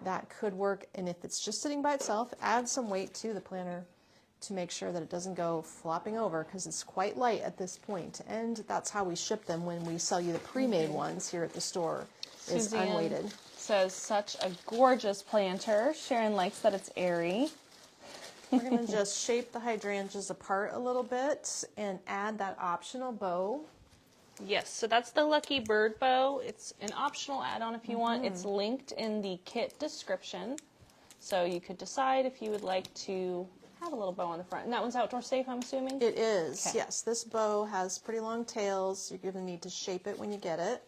That could work. And if it's just sitting by itself, add some weight to the planter to make sure that it doesn't go flopping over, because it's quite light at this point. And that's how we ship them when we sell you the pre-made ones here at the store, is Suzanne unweighted. says, such a gorgeous planter. Sharon likes that it's airy. We're going to just shape the hydrangeas apart a little bit and add that optional bow. Yes, so that's the Lucky Bird bow. It's an optional add-on if you want. It's linked in the kit description. So you could decide if you would like to have a little bow on the front. And that one's outdoor safe, I'm assuming? It is, yes. This bow has pretty long tails. You're going to need to shape it when you get it.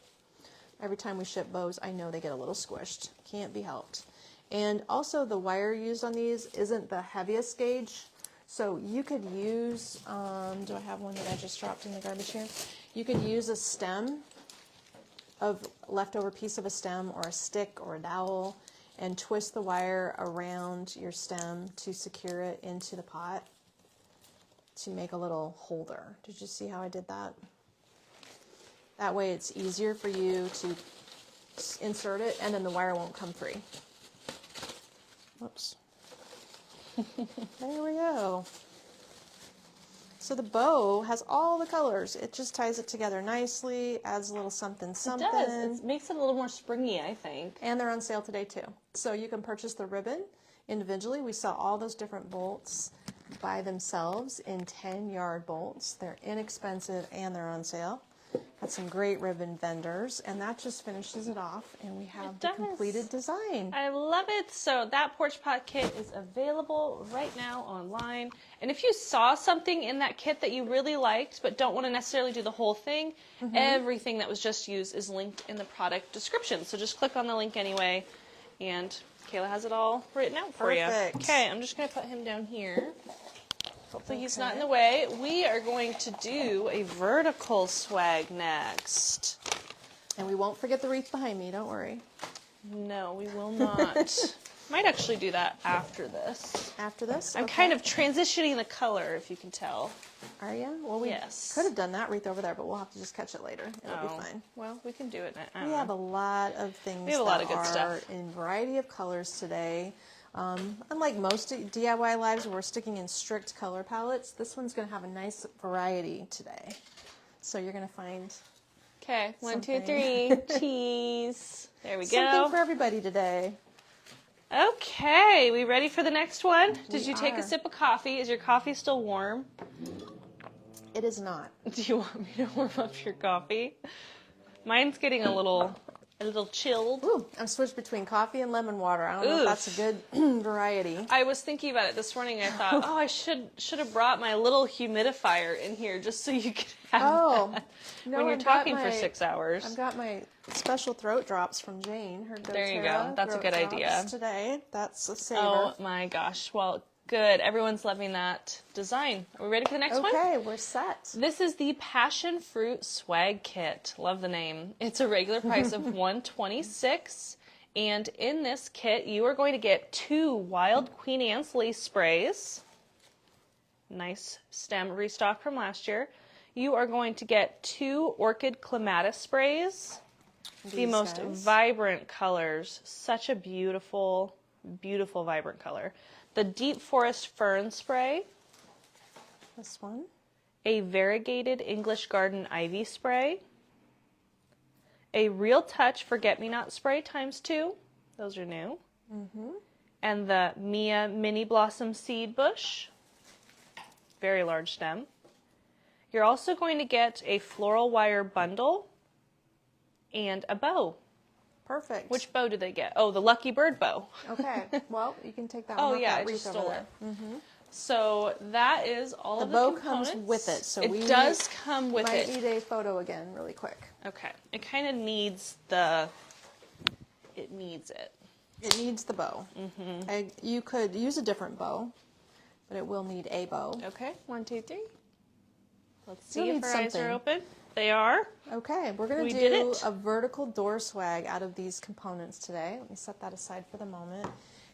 Every time we ship bows, I know they get a little squished. Can't be helped. And also the wire used on these isn't the heaviest gauge. So you could use, do I have one that I just dropped in the garbage here? You could use a stem, of leftover piece of a stem or a stick or a dowel, and twist the wire around your stem to secure it into the pot to make a little holder. Did you see how I did that? That way it's easier for you to insert it and then the wire won't come free. Whoops. There we go. So the bow has all the colors. It just ties it together nicely, adds a little something something. It does. It makes it a little more springy, I think. And they're on sale today too. So you can purchase the ribbon individually. We sell all those different bolts by themselves in 10-yard bolts. They're inexpensive and they're on sale. Got some great ribbon vendors, and that just finishes it off, and we have the completed design. I love it. So that Porch Pot kit is available right now online. And if you saw something in that kit that you really liked but don't want to necessarily do the whole thing, everything that was just used is linked in the product description. So just click on the link anyway, and Kayla has it all written out for you. Okay, I'm just going to put him down here. Hopefully he's not in the way. We are going to do a vertical swag next. And we won't forget the wreath behind me, don't worry. No, we will not. Might actually do that after this. After this? I'm kind of transitioning the color, if you can tell. Are you? Well, we could have done that wreath over there, but we'll have to just catch it later. It'll be fine. Well, we can do it now. We have a lot of things we have a lot of good stuff in variety of colors today. Unlike most DIY lives where we're sticking in strict color palettes, this one's going to have a nice variety today. So you're going to find Okay, 1, 2, 3, cheese. There we go. Something for everybody today. Okay, we ready for the next one? Did you take a sip of coffee? Is your coffee still warm? It is not. Do you want me to warm up your coffee? Mine's getting a little chilled. Ooh, I'm switched between coffee and lemon water. I don't know if that's a good variety. I was thinking about it this morning. I thought, I should have brought my little humidifier in here just so you could have that when you're talking for 6 hours. I've got my special throat drops from Jane. Her there you go. That's a good idea. Today, that's a saver. Oh my gosh. Well, good. Everyone's loving that design. Are we ready for the next one? Okay, we're set. This is the Passion Fruit Swag Kit. Love the name. It's a regular price of $126. And in this kit, you are going to get 2 Wild Queen Anne's lace sprays. Nice stem restock from last year. You are going to get 2 Orchid Clematis sprays. The most vibrant colors. Such a beautiful, beautiful, vibrant color. The Deep Forest Fern spray. This one. A variegated English Garden Ivy spray. A Real Touch Forget-Me-Not spray ×2. Those are new. And the Mia Mini Blossom Seed Bush. Very large stem. You're also going to get a floral wire bundle and a bow. Perfect. Which bow do they get? Oh, the Lucky Bird bow. Okay. Well, you can take that one. Oh, off yeah, that I just wreath stole over it. So that is all of the components. The bow comes with it. So it does come with it. Might need a photo again really quick. Okay. It kind of needs the... It needs it. It needs the bow. You could use a different bow, but it will need a bow. Okay. 1, 2, 3. Let's see if our eyes are open. They are. Okay, we're going to do a vertical door swag out of these components today. Let me set that aside for the moment.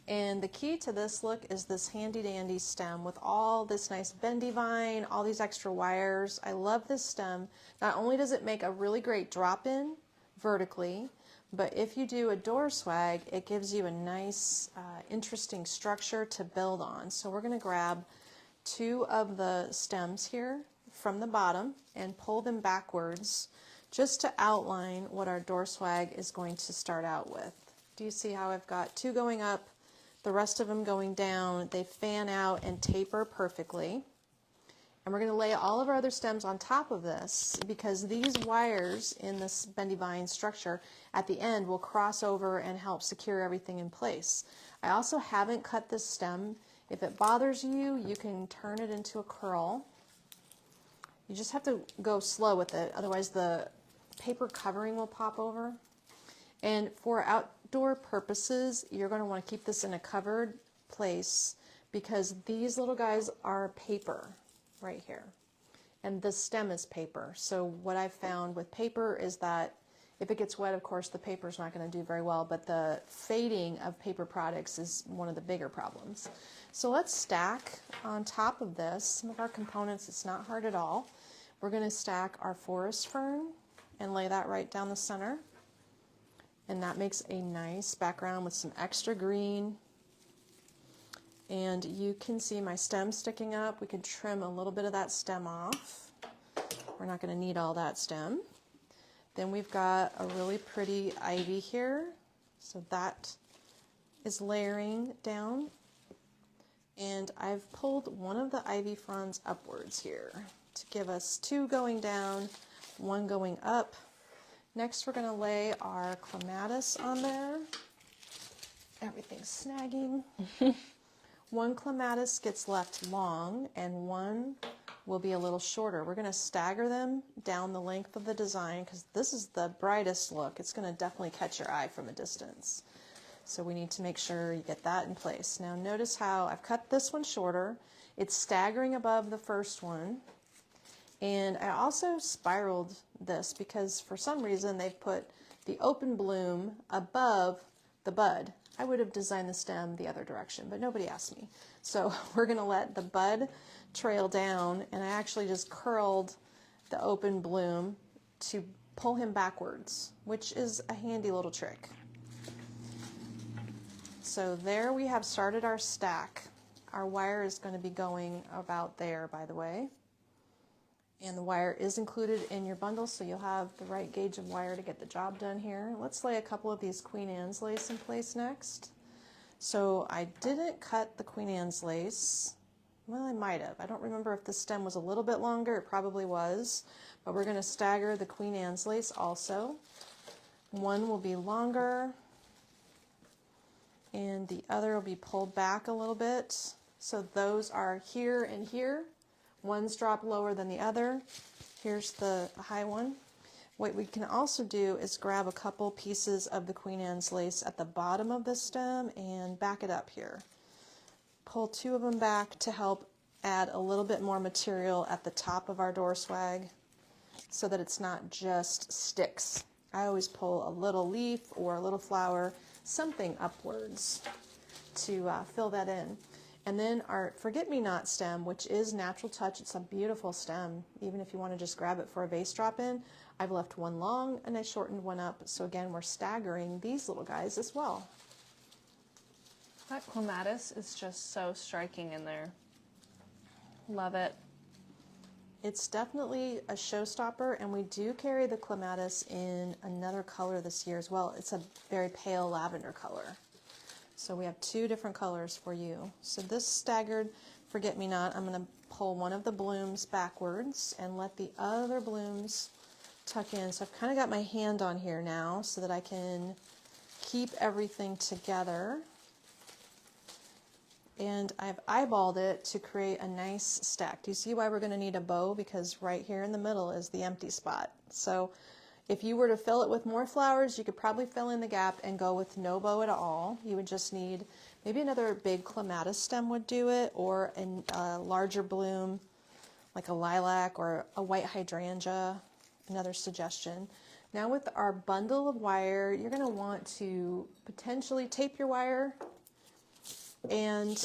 And the key to this look is this handy dandy stem with all this nice bendy vine, all these extra wires. I love this stem. Not only does it make a really great drop-in vertically, but if you do a door swag, it gives you a nice, interesting structure to build on. So we're going to grab 2 of the stems here from the bottom and pull them backwards just to outline what our door swag is going to start out with. Do you see how I've got 2 going up, the rest of them going down? They fan out and taper perfectly. And we're going to lay all of our other stems on top of this because these wires in this bendy vine structure at the end will cross over and help secure everything in place. I also haven't cut this stem. If it bothers you, you can turn it into a curl. You just have to go slow with it, otherwise the paper covering will pop over. And for outdoor purposes, you're going to want to keep this in a covered place because these little guys are paper right here. And the stem is paper. So what I've found with paper is that if it gets wet, of course, the paper is not going to do very well, but the fading of paper products is one of the bigger problems. So let's stack on top of this some of our components. It's not hard at all. We're going to stack our forest fern and lay that right down the center. And that makes a nice background with some extra green. And you can see my stem sticking up. We could trim a little bit of that stem off. We're not going to need all that stem. Then we've got a really pretty ivy here. So that is layering down. And I've pulled one of the ivy fronds upwards here to give us two going down, one going up. Next, we're going to lay our clematis on there. Everything's snagging. One clematis gets left long and one will be a little shorter. We're going to stagger them down the length of the design because this is the brightest look. It's going to definitely catch your eye from a distance. So we need to make sure you get that in place. Now notice how I've cut this one shorter. It's staggering above the first one. And I also spiraled this because for some reason they've put the open bloom above the bud. I would have designed the stem the other direction, but nobody asked me. So we're going to let the bud trail down, and I actually just curled the open bloom to pull him backwards, which is a handy little trick. So there we have started our stack. Our wire is going to be going about there, by the way. And the wire is included in your bundle, so you'll have the right gauge of wire to get the job done here. Let's lay a couple of these Queen Anne's lace in place next. So I didn't cut the Queen Anne's lace. Well, I might have. I don't remember if the stem was a little bit longer. It probably was. But we're going to stagger the Queen Anne's lace also. One will be longer, and the other will be pulled back a little bit. So those are here and here. One's drop lower than the other. Here's the high one. What we can also do is grab a couple pieces of the Queen Anne's lace at the bottom of the stem and back it up here. Pull two of them back to help add a little bit more material at the top of our door swag so that it's not just sticks. I always pull a little leaf or a little flower, something upwards to fill that in. And then our forget-me-not stem, which is Natural Touch. It's a beautiful stem, even if you want to just grab it for a vase drop-in. I've left one long and I shortened one up. So again, we're staggering these little guys as well. That clematis is just so striking in there. Love it. It's definitely a showstopper, and we do carry the clematis in another color this year as well. It's a very pale lavender color. So we have two different colors for you. So this staggered forget-me-not, I'm going to pull one of the blooms backwards and let the other blooms tuck in. So I've kind of got my hand on here now so that I can keep everything together. And I've eyeballed it to create a nice stack. Do you see why we're going to need a bow? Because right here in the middle is the empty spot. So if you were to fill it with more flowers, you could probably fill in the gap and go with no bow at all. You would just need maybe another big clematis stem would do it, or a larger bloom like a lilac or a white hydrangea, another suggestion. Now with our bundle of wire, you're going to want to potentially tape your wire. And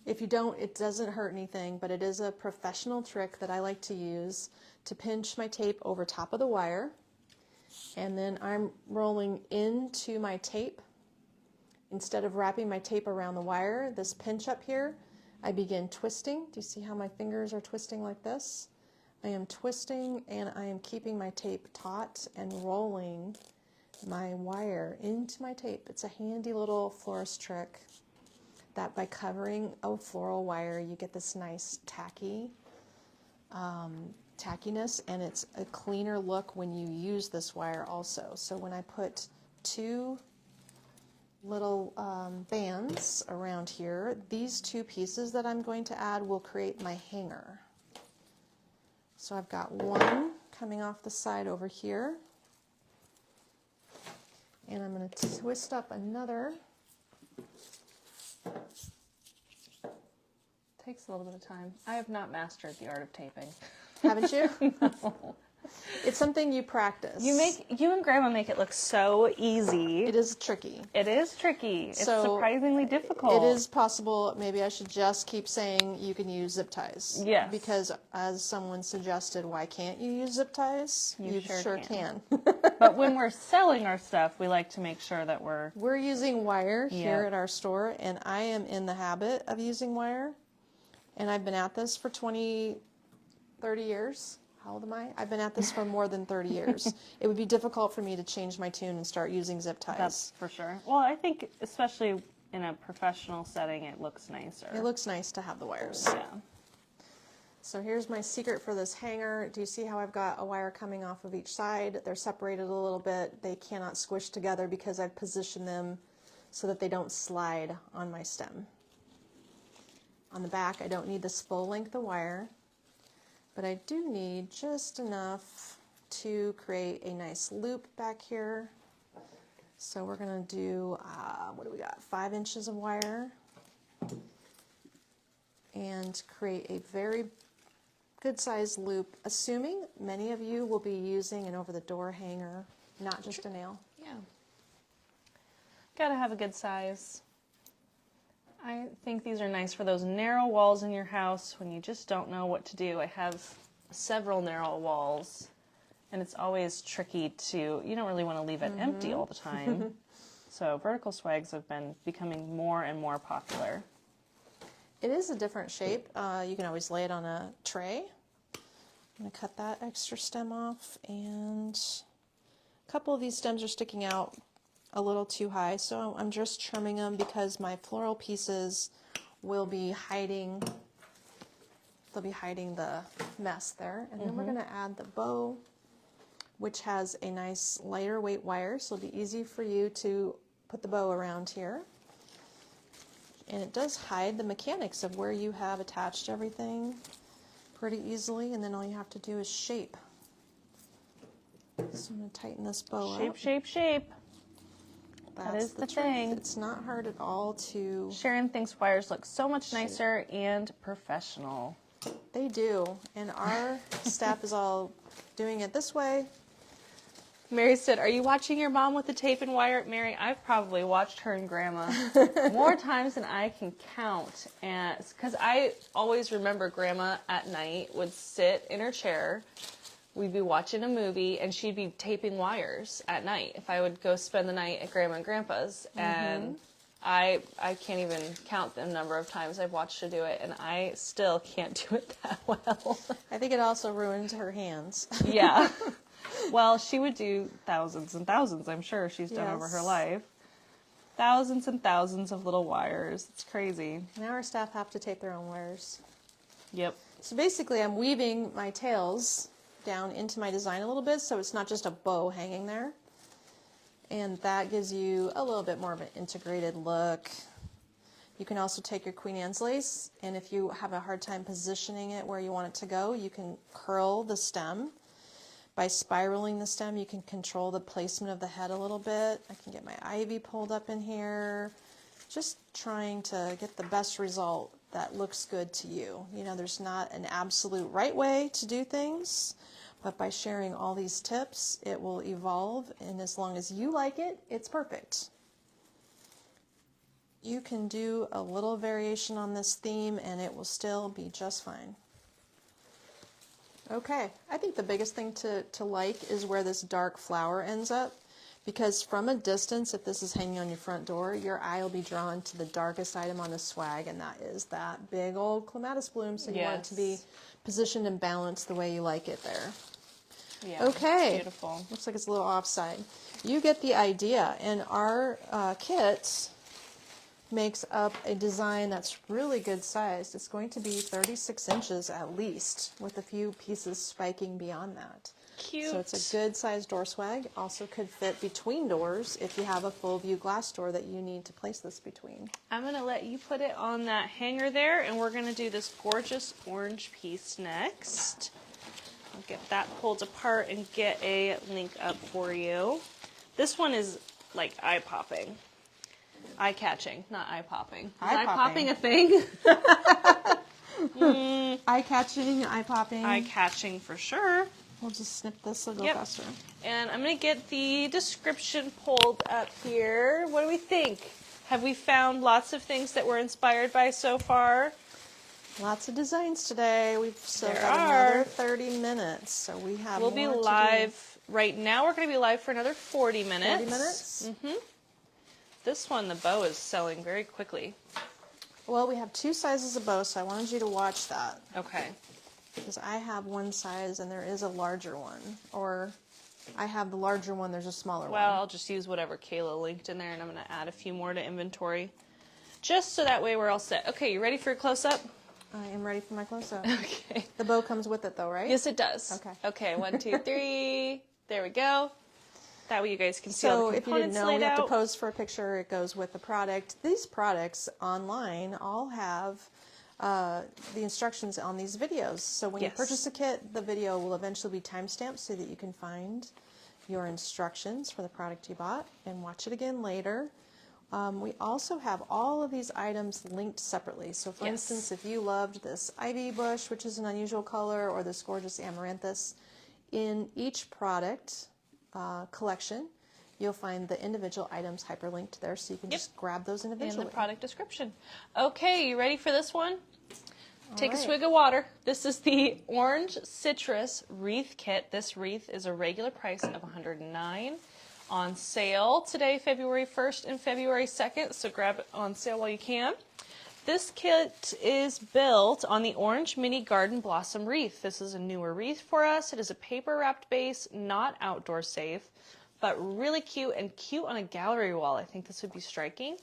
if you don't, it doesn't hurt anything, but it is a professional trick that I like to use to pinch my tape over top of the wire. And then I'm rolling into my tape. Instead of wrapping my tape around the wire, this pinch up here, I begin twisting. Do you see how my fingers are twisting like this? I am twisting and I am keeping my tape taut and rolling my wire into my tape. It's a handy little florist trick that by covering a floral wire, you get this nice tacky tackiness, and it's a cleaner look when you use this wire also. So when I put 2 little bands around here, these 2 pieces that I'm going to add will create my hanger. So I've got one coming off the side over here, and I'm going to twist up another. Takes a little bit of time. I have not mastered the art of taping. Haven't you? No. It's something you practice. You and Grandma make it look so easy. It is tricky. It is tricky. It's So surprisingly difficult. It is possible. Maybe I should just keep saying you can use zip ties. Yes. Because as someone suggested, why can't you use zip ties? You sure can. But when we're selling our stuff, we like to make sure that we're using wire here at our store, and I am in the habit of using wire. And I've been at this for 30 years. How old am I? I've been at this for more than 30 years. It would be difficult for me to change my tune and start using zip ties. That's for sure. Well, I think especially in a professional setting, it looks nicer. It looks nice to have the wires. Yeah. So here's my secret for this hanger. Do you see how I've got a wire coming off of each side? They're separated a little bit. They cannot squish together because I've positioned them so that they don't slide on my stem. On the back, I don't need this full length of wire, but I do need just enough to create a nice loop back here. So we're going to do, what do we got, 5 inches of wire, and create a very good sized loop, assuming many of you will be using an over the door hanger, not just a nail. Yeah. Gotta have a good size. I think these are nice for those narrow walls in your house when you just don't know what to do. I have several narrow walls, and it's always tricky you don't really want to leave it empty all the time. So vertical swags have been becoming more and more popular. It is a different shape. You can always lay it on a tray. I'm going to cut that extra stem off, and a couple of these stems are sticking out a little too high, so I'm just trimming them because my floral pieces will be hiding, they'll be hiding the mess there. And then we're going to add the bow, which has a nice lighter weight wire, so it'll be easy for you to put the bow around here. And it does hide the mechanics of where you have attached everything pretty easily, and then all you have to do is shape. So I'm going to tighten this bow up. Shape. That's that is the truth. thing. It's not hard at all to... Sharon thinks wires look so much nicer and professional. They do, and our staff is all doing it this way. Mary said, "Are you watching your mom with the tape and wire?" Mary, I've probably watched her and Grandma more times than I can count. And because I always remember Grandma at night would sit in her chair. We'd be watching a movie, and she'd be taping wires at night if I would go spend the night at Grandma and Grandpa's. And I can't even count the number of times I've watched her do it, and I still can't do it that well. I think it also ruined her hands. Yeah. Well, she would do thousands and thousands, I'm sure she's done over her life. Thousands and thousands of little wires. It's crazy. Now our staff have to tape their own wires. Yep. So basically I'm weaving my tails down into my design a little bit, so it's not just a bow hanging there. And that gives you a little bit more of an integrated look. You can also take your Queen Anne's lace, and if you have a hard time positioning it where you want it to go, you can curl the stem. By spiraling the stem, you can control the placement of the head a little bit. I can get my ivy pulled up in here. Just trying to get the best result that looks good to you. You know, there's not an absolute right way to do things, but by sharing all these tips, it will evolve, and as long as you like it, it's perfect. You can do a little variation on this theme, and it will still be just fine. Okay, I think the biggest thing to like is where this dark flower ends up, because from a distance, if this is hanging on your front door, your eye will be drawn to the darkest item on the swag, and that is that big old clematis bloom, so you want it to be positioned and balanced the way you like it there. Yeah, okay, beautiful. Looks like it's a little offside. You get the idea, and our kits makes up a design that's really good sized. It's going to be 36 inches at least, with a few pieces spiking beyond that. Cute. So it's a good sized door swag. Also could fit between doors if you have a full view glass door that you need to place this between. I'm going to let you put it on that hanger there, and we're going to do this gorgeous orange piece next. I'll get that pulled apart and get a link up for you. This one is like eye-popping. Eye-catching, not eye-popping. Is eye-popping a thing? Eye-catching, eye-popping. Eye-catching for sure. We'll just snip this a little faster. And I'm going to get the description pulled up here. What do we think? Have we found lots of things that we're inspired by so far? Lots of designs today. We've still got another 30 minutes, so we have We'll be live. Right now we're going to be live for another 40 minutes. 40 minutes? Mm-hmm. This one, the bow, is selling very quickly. Well, we have 2 sizes of bow, so I wanted you to watch that. Okay. Because I have one size and there is a larger one. Or I have the larger one, there's a smaller one. Well, I'll just use whatever Kayla linked in there, and I'm going to add a few more to inventory. Just so that way we're all set. Okay, you ready for a close-up? I am ready for my close-up. Okay. The bow comes with it though, right? Yes, it does. Okay. Okay, 1, 2, 3. There we go. That way you guys can see all the if you didn't components know, laid we have to out. pose for a picture. It goes with the product. These products online all have the instructions on these videos. So when you purchase a kit, the video will eventually be timestamped so that you can find your instructions for the product you bought and watch it again later. We also have all of these items linked separately. So for instance, if you loved this ivy bush, which is an unusual color, or this gorgeous amaranthus, in each product collection, you'll find the individual items hyperlinked there, so you can just grab those individually. And the product description. Okay, you ready for this one? Take a right. swig of water. This is the Orange Citrus Wreath Kit. This wreath is a regular price of $109. On sale today, February 1st and February 2nd, so grab it on sale while you can. This kit is built on the Orange Mini Garden Blossom Wreath. This is a newer wreath for us. It is a paper-wrapped base, not outdoor safe, but really cute and cute on a gallery wall. I think this would be striking.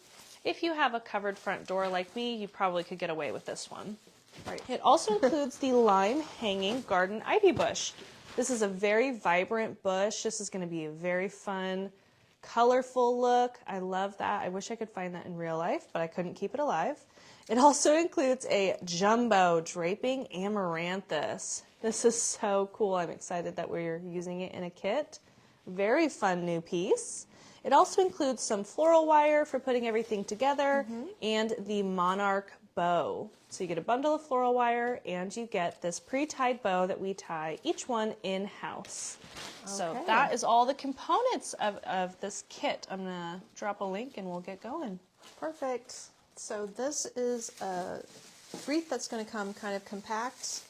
If you have a covered front door like me, you probably could get away with this one. Right. It also includes the lime hanging garden ivy bush. This is a very vibrant bush. This is going to be a very fun, colorful look. I love that. I wish I could find that in real life, but I couldn't keep it alive. It also includes a jumbo draping amaranthus. This is so cool. I'm excited that we're using it in a kit. Very fun new piece. It also includes some floral wire for putting everything together and the monarch bow. So you get a bundle of floral wire and you get this pre-tied bow that we tie each one in-house. Okay. So that is all the components of this kit. I'm going to drop a link and we'll get going. Perfect. So this is a wreath that's going to come kind of compact,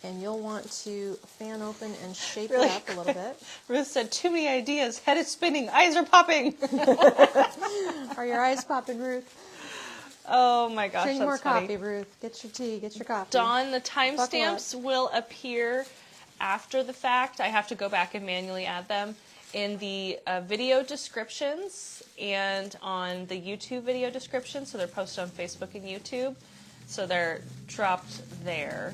and you'll want to fan open and shape it up a little bit. Ruth said, too many ideas. Head is spinning. Eyes are popping. Are your eyes popping, Ruth? Oh my gosh, Drink that's more funny. coffee, Ruth. Get your tea. Get your coffee. Dawn, the timestamps will appear after the fact. I have to go back and manually add them in the video descriptions and on the YouTube video description. So they're posted on Facebook and YouTube. So they're dropped there.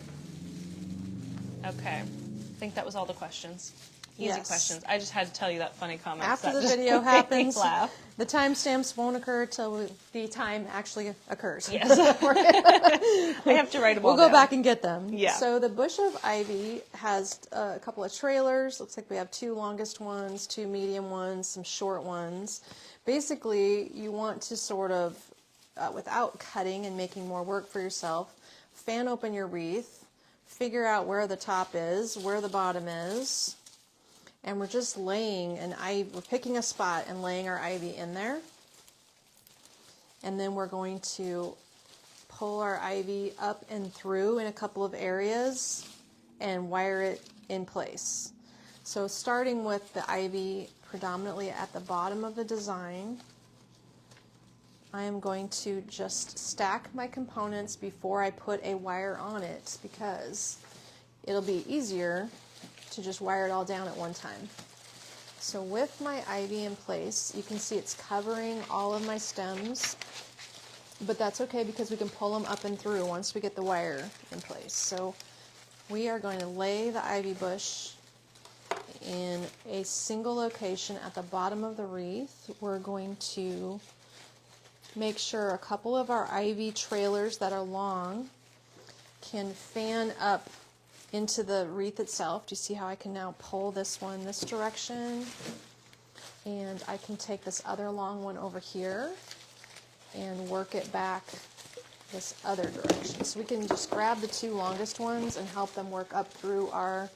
Okay. I think that was all the questions. Easy questions. I just had to tell you that funny comment. After the video happens, the timestamps won't occur till the time actually occurs. Yes. I have to write them all down. We'll go back and get them. Yeah. So the bush of ivy has a couple of trailers. Looks like we have 2 longest ones, 2 medium ones, some short ones. Basically, you want to sort of, without cutting and making more work for yourself, fan open your wreath, figure out where the top is, where the bottom is, and we're just laying we're picking a spot and laying our ivy in there. And then we're going to pull our ivy up and through in a couple of areas and wire it in place. So starting with the ivy predominantly at the bottom of the design, I am going to just stack my components before I put a wire on it, because it'll be easier to just wire it all down at one time. So with my ivy in place, you can see it's covering all of my stems. but that's okay because we can pull them up and through once we get the wire in place. So we are going to lay the ivy bush in a single location at the bottom of the wreath. We're going to make sure a couple of our ivy trailers that are long can fan up into the wreath itself. Do you see how I can now pull this one this direction? And I can take this other long one over here and work it back this other direction. So we can just grab the two longest ones and help them work up through our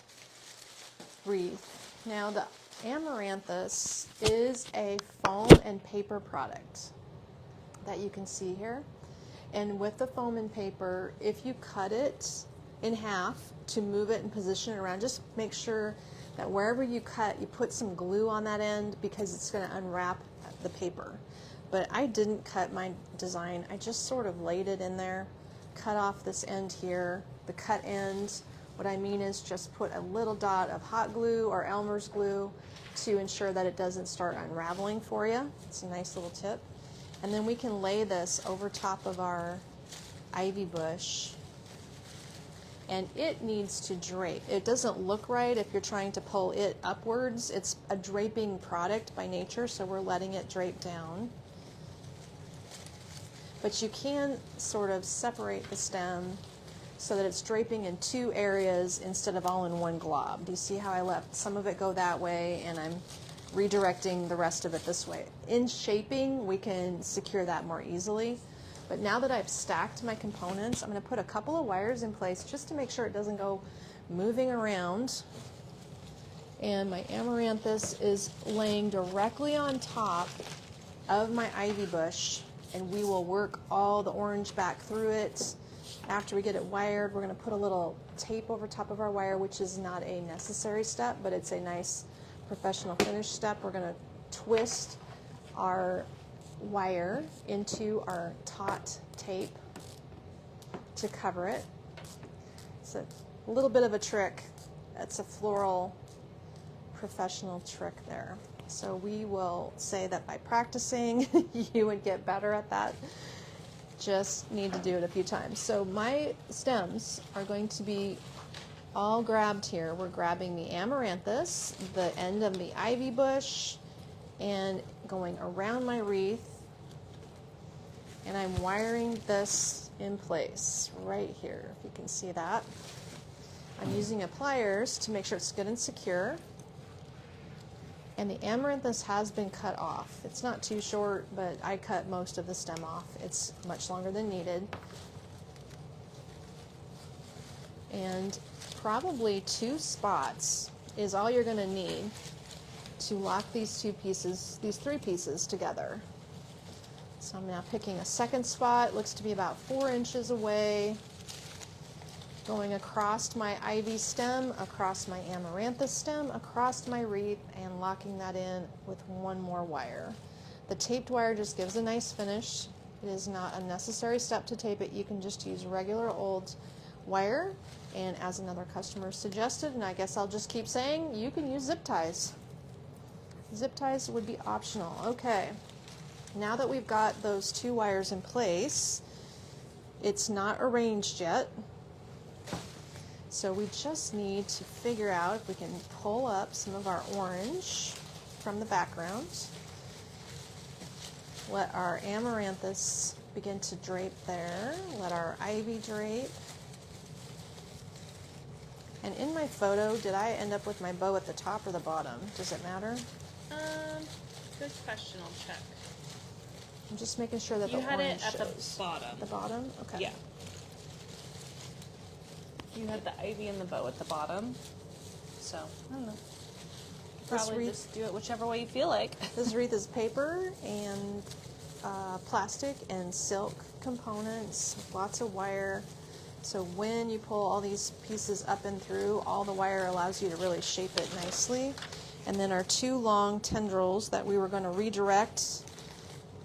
wreath. Now the amaranthus is a foam and paper product that you can see here. And with the foam and paper, if you cut it in half to move it and position it around, just make sure that wherever you cut, you put some glue on that end because it's going to unwrap the paper. But I didn't cut my design. I just sort of laid it in there, cut off this end here. The cut end, what I mean is just put a little dot of hot glue or Elmer's glue to ensure that it doesn't start unraveling for you. It's a nice little tip. And then we can lay this over top of our ivy bush, and it needs to drape. It doesn't look right if you're trying to pull it upwards. It's a draping product by nature, so we're letting it drape down. But you can sort of separate the stem so that it's draping in two areas instead of all in one glob. Do you see how I left some of it go that way and I'm redirecting the rest of it this way? In shaping, we can secure that more easily. But now that I've stacked my components, I'm going to put a couple of wires in place just to make sure it doesn't go moving around. And my amaranthus is laying directly on top of my ivy bush, and we will work all the orange back through it. After we get it wired, we're going to put a little tape over top of our wire, which is not a necessary step, but it's a nice professional finish step. We're going to twist our wire into our taut tape to cover it. It's a little bit of a trick. It's a floral professional trick there. So we will say that by practicing, you would get better at that. Just need to do it a few times. So my stems are going to be all grabbed here. We're grabbing the amaranthus, the end of the ivy bush, and going around my wreath. And I'm wiring this in place right here, if you can see that. I'm using a pliers to make sure it's good and secure. And the amaranthus has been cut off. It's not too short, but I cut most of the stem off. It's much longer than needed. And probably 2 spots is all you're going to need to lock these 3 pieces together. So I'm now picking a second spot. It looks to be about 4 inches away. Going across my ivy stem, across my amaranthus stem, across my wreath, and locking that in with 1 more wire. The taped wire just gives a nice finish. It is not a necessary step to tape it. You can just use regular old wire. And as another customer suggested, and I guess I'll just keep saying, you can use zip ties. Zip ties would be optional. Okay, now that we've got those 2 wires in place, it's not arranged yet. So we just need to figure out if we can pull up some of our orange from the background. Let our amaranthus begin to drape there. Let our ivy drape. And in my photo, did I end up with my bow at the top or the bottom? Does it matter? Good question. I'll check. I'm just making sure that you the orange had it at shows. the bottom. The bottom? Okay. Yeah. You had the ivy and the bow at the bottom. So, I don't know. Probably just do it whichever way you feel like. This wreath is paper and plastic and silk components, lots of wire. So when you pull all these pieces up and through, all the wire allows you to really shape it nicely. And then our 2 long tendrils that we were going to redirect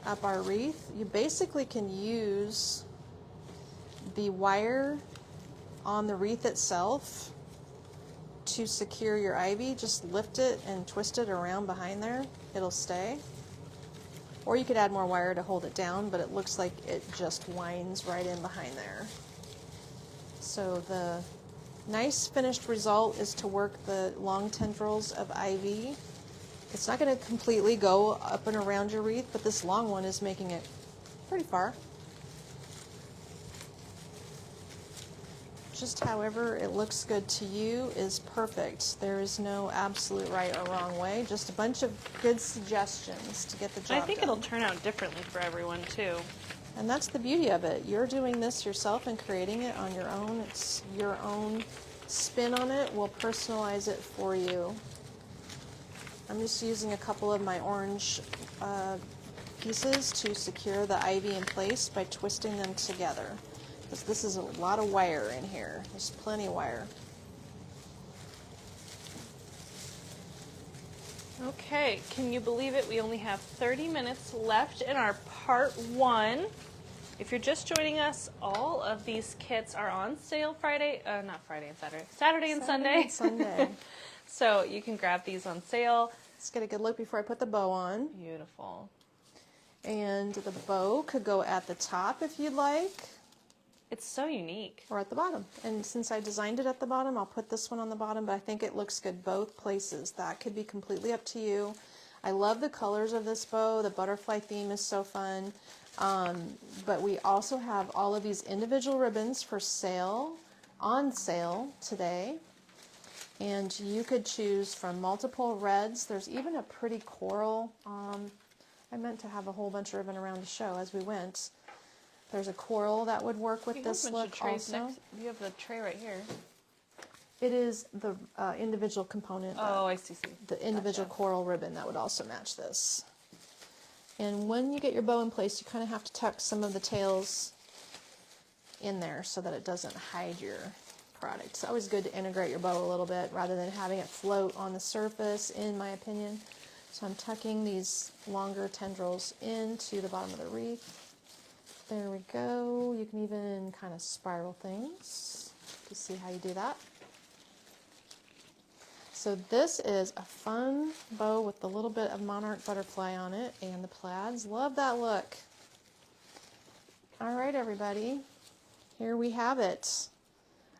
up our wreath, you basically can use the wire on the wreath itself to secure your ivy. Just lift it and twist it around behind there. It'll stay. Or you could add more wire to hold it down, but it looks like it just winds right in behind there. So the nice finished result is to work the long tendrils of ivy. It's not going to completely go up and around your wreath, but this long one is making it pretty far. Just however it looks good to you is perfect. There is no absolute right or wrong way, just a bunch of good suggestions to get the job done. I think it'll turn out differently for everyone too. And that's the beauty of it. You're doing this yourself and creating it on your own. It's your own spin on it. We'll personalize it for you. I'm just using a couple of my orange pieces to secure the ivy in place by twisting them together. Because this is a lot of wire in here. There's plenty of wire. Okay, can you believe it? We only have 30 minutes left in our part 1. If you're just joining us, all of these kits are on sale Saturday and Sunday. So you can grab these on sale. Let's get a good look before I put the bow on. Beautiful. And the bow could go at the top if you'd like. It's so unique. Or at the bottom. And since I designed it at the bottom, I'll put this one on the bottom, but I think it looks good both places. That could be completely up to you. I love the colors of this bow. The butterfly theme is so fun. But we also have all of these individual ribbons for sale, on sale today. And you could choose from multiple reds. There's even a pretty coral. I meant to have a whole bunch of ribbon around the show as we went. There's a coral that would work with this look also. You have the tray right here. It is the individual component. Oh, I see. The individual coral ribbon that would also match this. And when you get your bow in place, you kind of have to tuck some of the tails in there so that it doesn't hide your product. It's always good to integrate your bow a little bit rather than having it float on the surface, in my opinion. So I'm tucking these longer tendrils into the bottom of the wreath. There we go. You can even kind of spiral things to see how you do that. So this is a fun bow with a little bit of monarch butterfly on it and the plaids. Love that look. All right, everybody. Here we have it.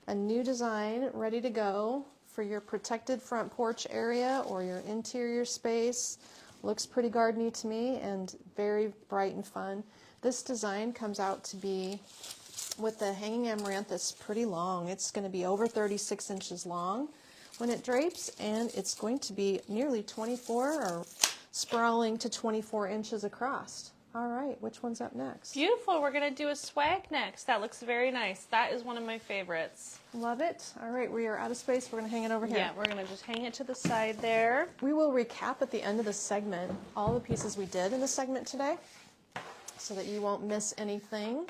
A new design ready to go for your protected front porch area or your interior space. Looks pretty gardeny to me and very bright and fun. This design comes out to be, with the hanging amaranth, it's pretty long. It's going to be over 36 inches long when it drapes, and it's going to be nearly 24 or sprawling to 24 inches across. All right, which one's up next? Beautiful. We're going to do a swag next. That looks very nice. That is one of my favorites. Love it. All right, we are out of space. We're going to hang it over here. Yeah, we're going to just hang it to the side there. We will recap at the end of the segment all the pieces we did in the segment today, so that you won't miss anything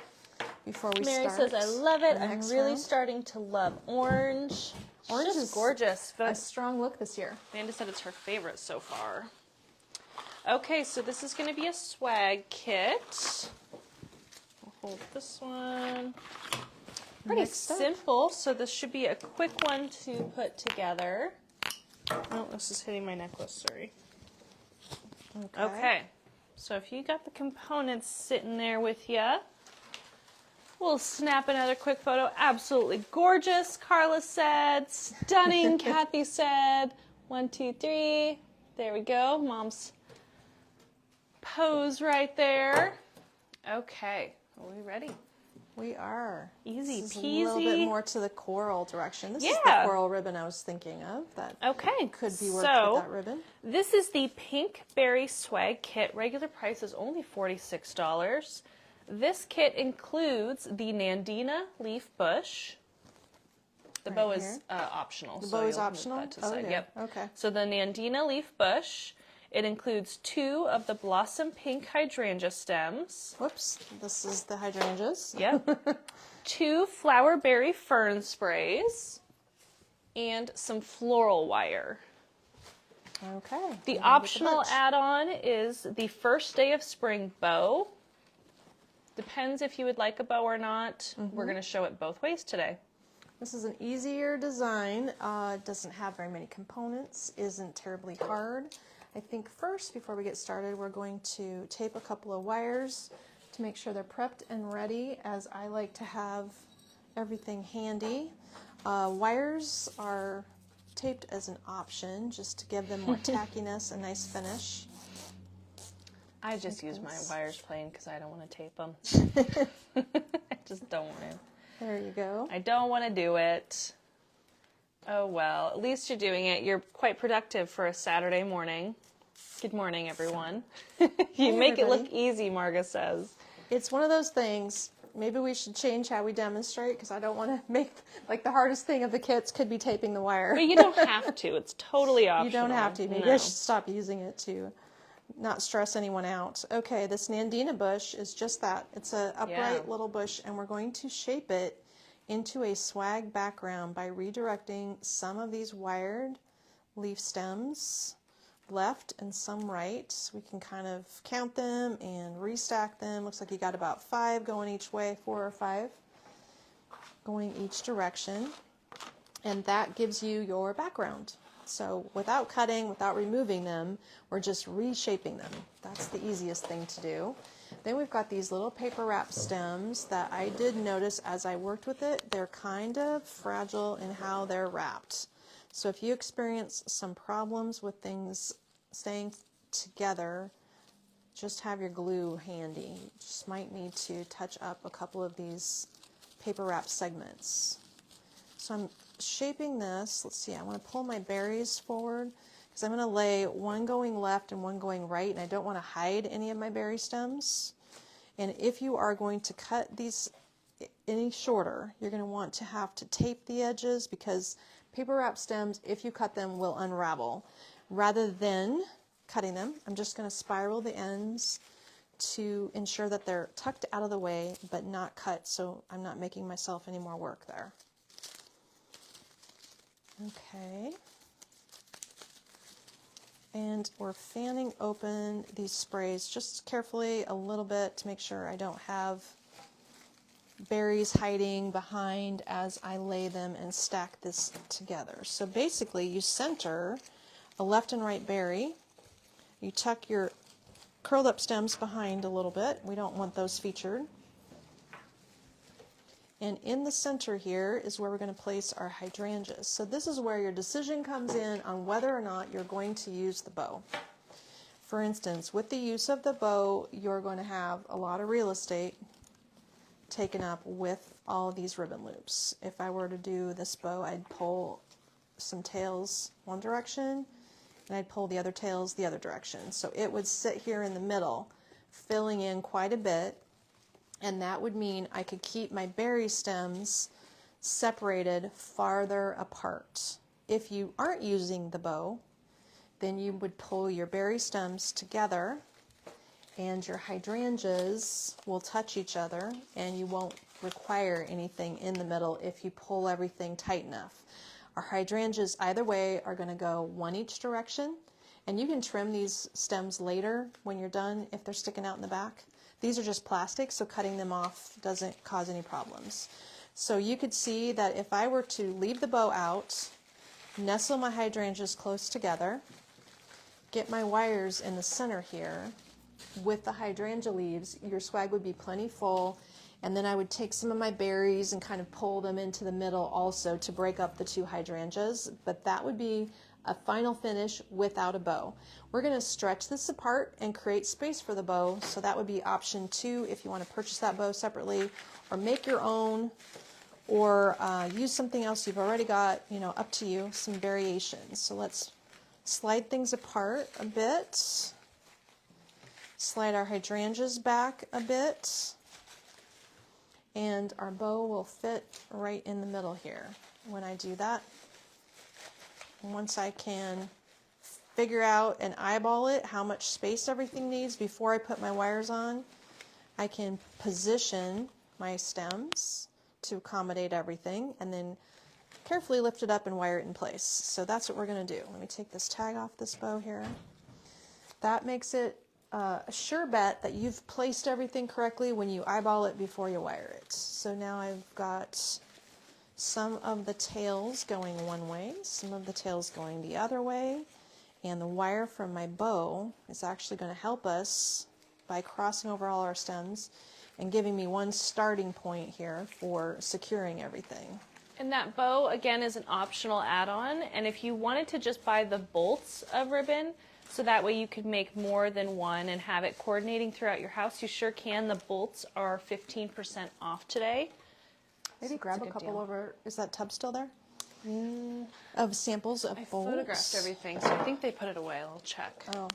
before we start. Mary says, I love it. I'm really starting to love orange. Orange is gorgeous. A strong look this year. Amanda said it's her favorite so far. Okay, so this is going to be a swag kit. I'll hold this one. Pretty simple, so this should be a quick one to put together. Oh, this is hitting my necklace, sorry. Okay. So if you got the components sitting there with you, we'll snap another quick photo. Absolutely gorgeous, Carla said. Stunning, Kathy said. 1, 2, 3. There we go. Mom's pose right there. Okay, are we ready? We are. Easy this peasy. Is a little bit more to the coral direction. This is the coral ribbon I was thinking of. That could be worked with that ribbon. This is the Pink Berry Swag Kit. Regular price is only $46. This kit includes the Nandina leaf bush. The bow is optional. The bow is optional? That to the side. Yep. Okay. So the Nandina leaf bush. It includes 2 of the Blossom Pink hydrangea stems. Whoops, this is the hydrangeas. Yep. 2 flower berry fern sprays. And some floral wire. Okay. The optional add-on is the First Day of Spring bow. Depends if you would like a bow or not. We're going to show it both ways today. This is an easier design. Doesn't have very many components. Isn't terribly hard. I think first, before we get started, we're going to tape a couple of wires to make sure they're prepped and ready, as I like to have everything handy. Wires are taped as an option, just to give them more tackiness, a nice finish. I just use my wires plain because I don't want to tape them. I just don't want to. There you go. I don't want to do it. Oh well, at least you're doing it. You're quite productive for a Saturday morning. Good morning, everyone. You make it look easy, Marga says. It's one of those things. Maybe we should change how we demonstrate, because I don't want to make, like, the hardest thing of the kits could be taping the wire. But you don't have to. It's totally optional. You don't have to. Maybe I should stop using it to not stress anyone out. Okay, this Nandina bush is just that. It's an upright little bush, and we're going to shape it into a swag background by redirecting some of these wired leaf stems left and some right. We can kind of count them and restack them. Looks like you got about 5 going each way, 4 or 5 going each direction. And that gives you your background. So without cutting, without removing them, we're just reshaping them. That's the easiest thing to do. Then we've got these little paper wrap stems that I did notice as I worked with it. They're kind of fragile in how they're wrapped. So if you experience some problems with things staying together, just have your glue handy. You just might need to touch up a couple of these paper wrap segments. So I'm shaping this. Let's see, I want to pull my berries forward because I'm going to lay one going left and one going right, and I don't want to hide any of my berry stems. And if you are going to cut these any shorter, you're going to want to have to tape the edges, because paper wrap stems, if you cut them, will unravel. Rather than cutting them, I'm just going to spiral the ends to ensure that they're tucked out of the way but not cut, so I'm not making myself any more work there. Okay. And we're fanning open these sprays just carefully a little bit to make sure I don't have berries hiding behind as I lay them and stack this together. So basically you center a left and right berry. You tuck your curled up stems behind a little bit. We don't want those featured. And in the center here is where we're going to place our hydrangeas. So this is where your decision comes in on whether or not you're going to use the bow. For instance, with the use of the bow, you're going to have a lot of real estate taken up with all of these ribbon loops. If I were to do this bow, I'd pull some tails one direction, and I'd pull the other tails the other direction. So it would sit here in the middle, filling in quite a bit. And that would mean I could keep my berry stems separated farther apart. If you aren't using the bow, then you would pull your berry stems together, and your hydrangeas will touch each other, and you won't require anything in the middle if you pull everything tight enough. Our hydrangeas, either way, are going to go one each direction, and you can trim these stems later when you're done if they're sticking out in the back. These are just plastic, so cutting them off doesn't cause any problems. So you could see that if I were to leave the bow out, nestle my hydrangeas close together, get my wires in the center here with the hydrangea leaves, your swag would be plenty full, and then I would take some of my berries and kind of pull them into the middle also to break up the 2 hydrangeas, but that would be a final finish without a bow. We're going to stretch this apart and create space for the bow, so that would be option 2 if you want to purchase that bow separately, or make your own, or use something else you've already got, you know, up to you, some variations. So let's slide things apart a bit, slide our hydrangeas back a bit, and our bow will fit right in the middle here when I do that. Once I can figure out and eyeball it, how much space everything needs before I put my wires on, I can position my stems to accommodate everything, and then carefully lift it up and wire it in place. So that's what we're going to do. Let me take this tag off this bow here. That makes it a sure bet that you've placed everything correctly when you eyeball it before you wire it. So now I've got some of the tails going one way, some of the tails going the other way, And the wire from my bow is actually going to help us by crossing over all our stems and giving me one starting point here for securing everything. And that bow, again, is an optional add-on. And if you wanted to just buy the bolts of ribbon, so that way you could make more than one and have it coordinating throughout your house, you sure can. The bolts are 15% off today. Maybe grab a couple over. Is that tub still there? Of samples of bolts? I photographed everything, so I think they put it away. I'll check. Oh.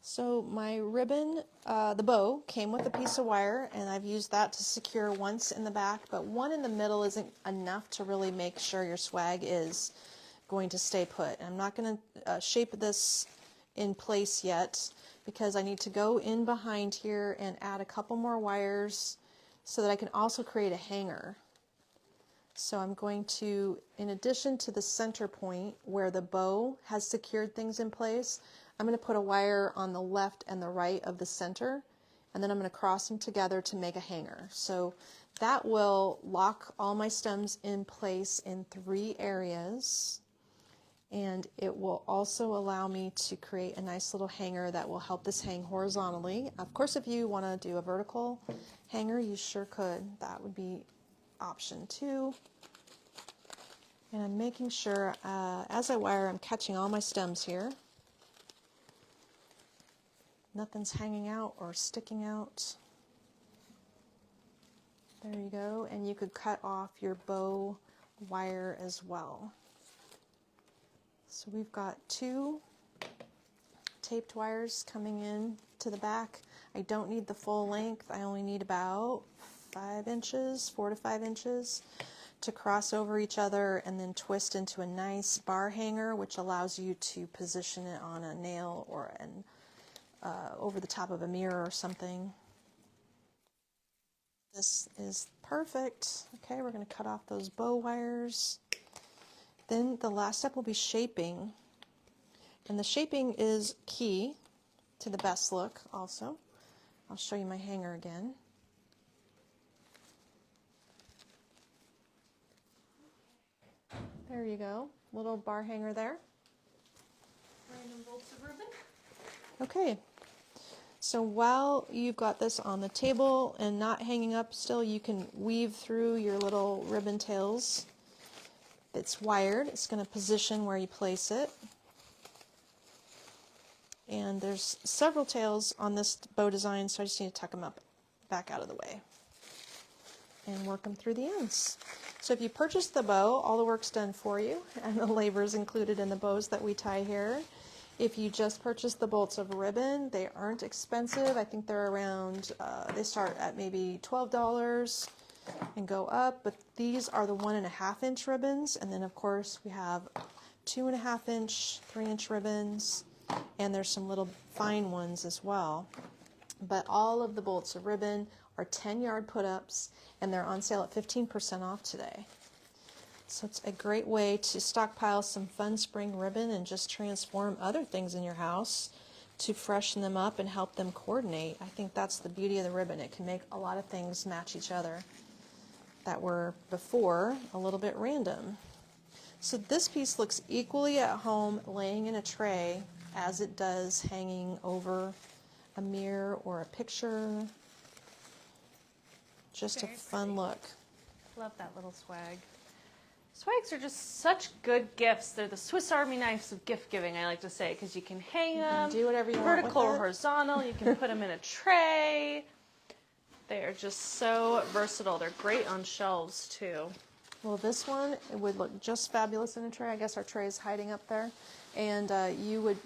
So my ribbon, the bow, came with a piece of wire, and I've used that to secure once in the back, but one in the middle isn't enough to really make sure your swag is going to stay put. I'm not going to shape this in place yet because I need to go in behind here and add a couple more wires so that I can also create a hanger. So I'm going to, in addition to the center point where the bow has secured things in place, I'm going to put a wire on the left and the right of the center, and then I'm going to cross them together to make a hanger. So that will lock all my stems in place in 3 areas, and it will also allow me to create a nice little hanger that will help this hang horizontally. Of course, if you want to do a vertical hanger, you sure could. That would be option 2. And I'm making sure as I wire, I'm catching all my stems here. Nothing's hanging out or sticking out. There you go. And you could cut off your bow wire as well. So we've got 2 taped wires coming in to the back. I don't need the full length. I only need about 5 inches, 4 to 5 inches to cross over each other and then twist into a nice bar hanger, which allows you to position it on a nail or over the top of a mirror or something. This is perfect. Okay, we're going to cut off those bow wires. Then the last step will be shaping. And the shaping is key to the best look also. I'll show you my hanger again. There you go. Little bar hanger there. Random bolts of ribbon. Okay. So while you've got this on the table and not hanging up still, you can weave through your little ribbon tails. It's wired. It's going to position where you place it. And there's several tails on this bow design, so I just need to tuck them up back out of the way and work them through the ends. So if you purchase the bow, all the work's done for you, and the labor is included in the bows that we tie here. If you just purchase the bolts of ribbon, they aren't expensive. I think they're around, they start at maybe $12 and go up, but these are the 1.5 inch ribbons, and then of course we have 2.5 inch, 3 inch ribbons, and there's some little fine ones as well. But all of the bolts of ribbon are 10-yard put-ups, and they're on sale at 15% off today. So it's a great way to stockpile some fun spring ribbon and just transform other things in your house to freshen them up and help them coordinate. I think that's the beauty of the ribbon. It can make a lot of things match each other that were before a little bit random. So this piece looks equally at home laying in a tray as it does hanging over a mirror or a picture. Just a fun look. Love that little swag. Swags are just such good gifts. They're the Swiss Army knives of gift giving, I like to say, because you can hang them, do whatever you want vertical with or it. horizontal. You can put them in a tray. They are just so versatile. They're great on shelves too. Well, this one, it would look just fabulous in a tray. I guess our tray is hiding up there. And you would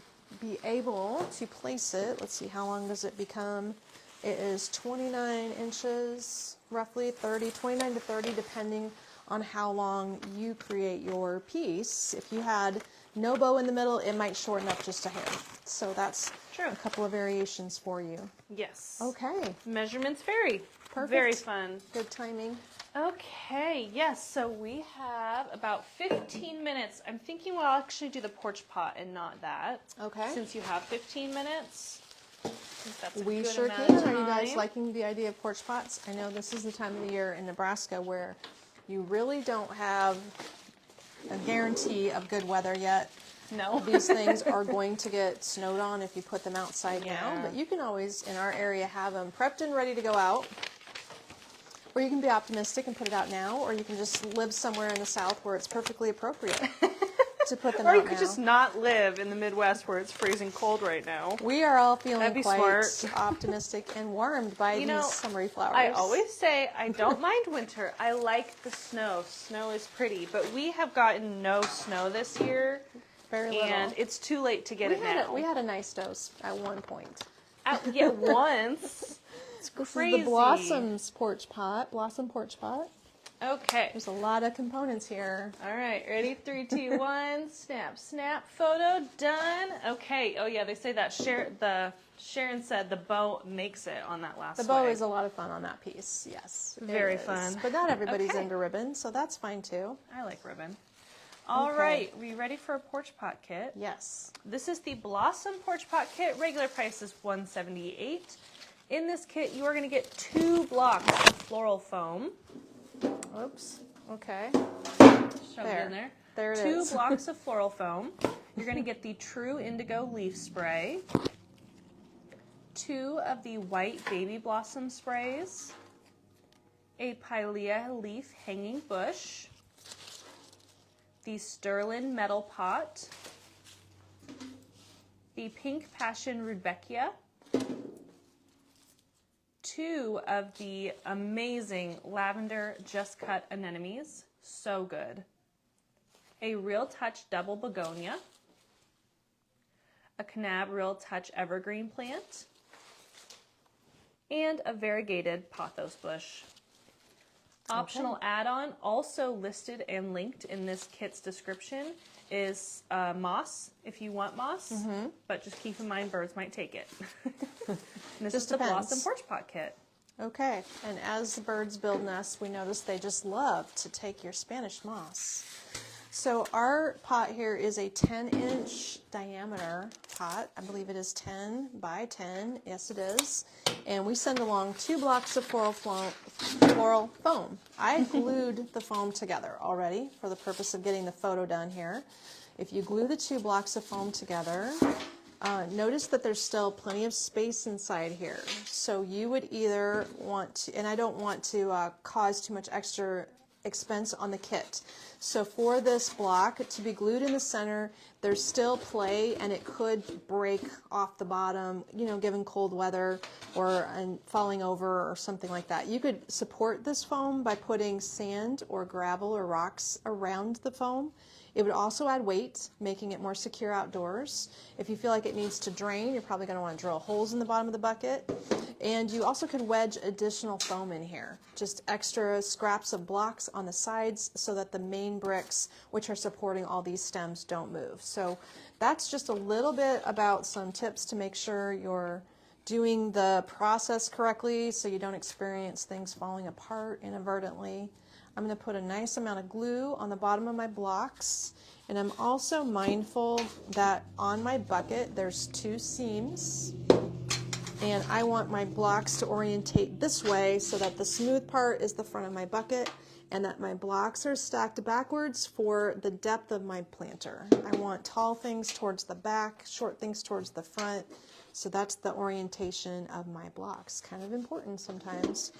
be able to place it. Let's see, how long does it become? It is 29 inches, roughly 29 to 30, depending on how long you create your piece. If you had no bow in the middle, it might shorten up just a hair. So that's true. A couple of variations for you. Yes. Okay. Measurements vary. Perfect. Very fun. Good timing. Okay, yes, so we have about 15 minutes. I'm thinking we'll actually do the porch pot and not that. Okay. Since you have 15 minutes. I think that's a We good sure amount can. of Are you guys time. liking the idea of porch pots? I know this is the time of the year in Nebraska where you really don't have a guarantee of good weather yet. No. These things are going to get snowed on if you put them outside now, but you can always, in our area, have them prepped and ready to go out. Or you can be optimistic and put it out now, or you can just live somewhere in the South where it's perfectly appropriate to put them out now. Or you could just not live in the Midwest where it's freezing cold right now. We are all feeling quite smart. optimistic and warmed by these summery flowers. I always say I don't mind winter. I like the snow. Snow is pretty, but we have gotten no snow this year. Very little. And it's too late to get it now. We had a nice dose at one point. Once. It's crazy. This is the Blossom Porch Pot. Okay. There's a lot of components here. All right. Ready? 3, 2, 1. Snap, snap. Photo done. Okay. Oh, yeah. They say that Sharon said the bow makes it on that last The bow is a lot of fun on that piece. Yes. Very fun. But not everybody's into ribbon, so that's fine too. I like ribbon. All right, we ready for a porch pot kit? Yes. This is the Blossom Porch Pot Kit. Regular price is $178. In this kit, you are going to get 2 blocks of floral foam. Oops. Okay. Shove it in there. There it 2 is. blocks of floral foam. You're going to get the True Indigo Leaf Spray. 2 of the White Baby Blossom Sprays. A Pilea Leaf Hanging Bush. The Sterling Metal Pot, the Pink Passion Rudbeckia, 2 of the amazing Lavender Just Cut Anemones, so good, a Real Touch Double Begonia, a Canab Real Touch Evergreen Plant, and a variegated pothos bush. Optional add-on, also listed and linked in this kit's description, is moss, if you want moss, but just keep in mind birds might take it. This is the Blossom Porch Pot Kit. Okay, and as the birds build nests, we notice they just love to take your Spanish moss. So our pot here is a 10-inch diameter pot. I believe it is 10 by 10. Yes, it is. And we send along 2 blocks of floral foam. I glued the foam together already for the purpose of getting the photo done here. If you glue the 2 blocks of foam together, notice that there's still plenty of space inside here. So you would either want to, and I don't want to cause too much extra expense on the kit. So for this block to be glued in the center, there's still play and it could break off the bottom, given cold weather or falling over or something like that. You could support this foam by putting sand or gravel or rocks around the foam. It would also add weight, making it more secure outdoors. If you feel like it needs to drain, you're probably going to want to drill holes in the bottom of the bucket. And you also could wedge additional foam in here, just extra scraps of blocks on the sides so that the main bricks, which are supporting all these stems, don't move. So that's just a little bit about some tips to make sure you're doing the process correctly so you don't experience things falling apart inadvertently. I'm going to put a nice amount of glue on the bottom of my blocks, and I'm also mindful that on my bucket there's 2 seams, and I want my blocks to orientate this way so that the smooth part is the front of my bucket and that my blocks are stacked backwards for the depth of my planter. I want tall things towards the back, short things towards the front, so that's the orientation of my blocks. Kind of important sometimes.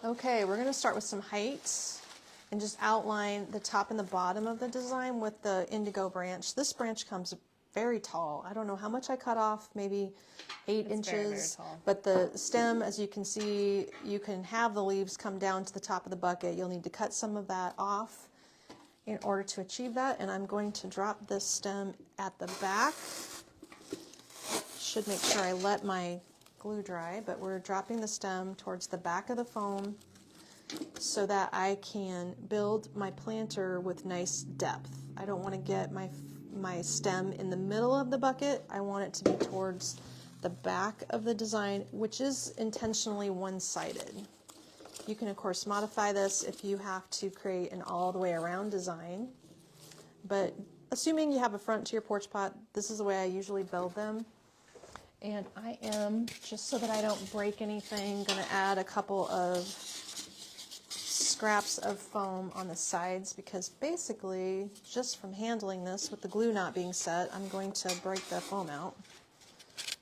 Okay, we're going to start with some height and just outline the top and the bottom of the design with the indigo branch. This branch comes very tall. I don't know how much I cut off, maybe 8 inches. Very, very tall. But the stem, as you can see, you can have the leaves come down to the top of the bucket. You'll need to cut some of that off in order to achieve that. And I'm going to drop this stem at the back. Should make sure I let my glue dry, but we're dropping the stem towards the back of the foam so that I can build my planter with nice depth. I don't want to get my stem in the middle of the bucket. I want it to be towards the back of the design, which is intentionally one-sided. You can of course modify this if you have to create an all the way around design, but assuming you have a front to your porch pot, this is the way I usually build them. And I am, just so that I don't break anything, going to add a couple of scraps of foam on the sides because basically, just from handling this with the glue not being set, I'm going to break the foam out.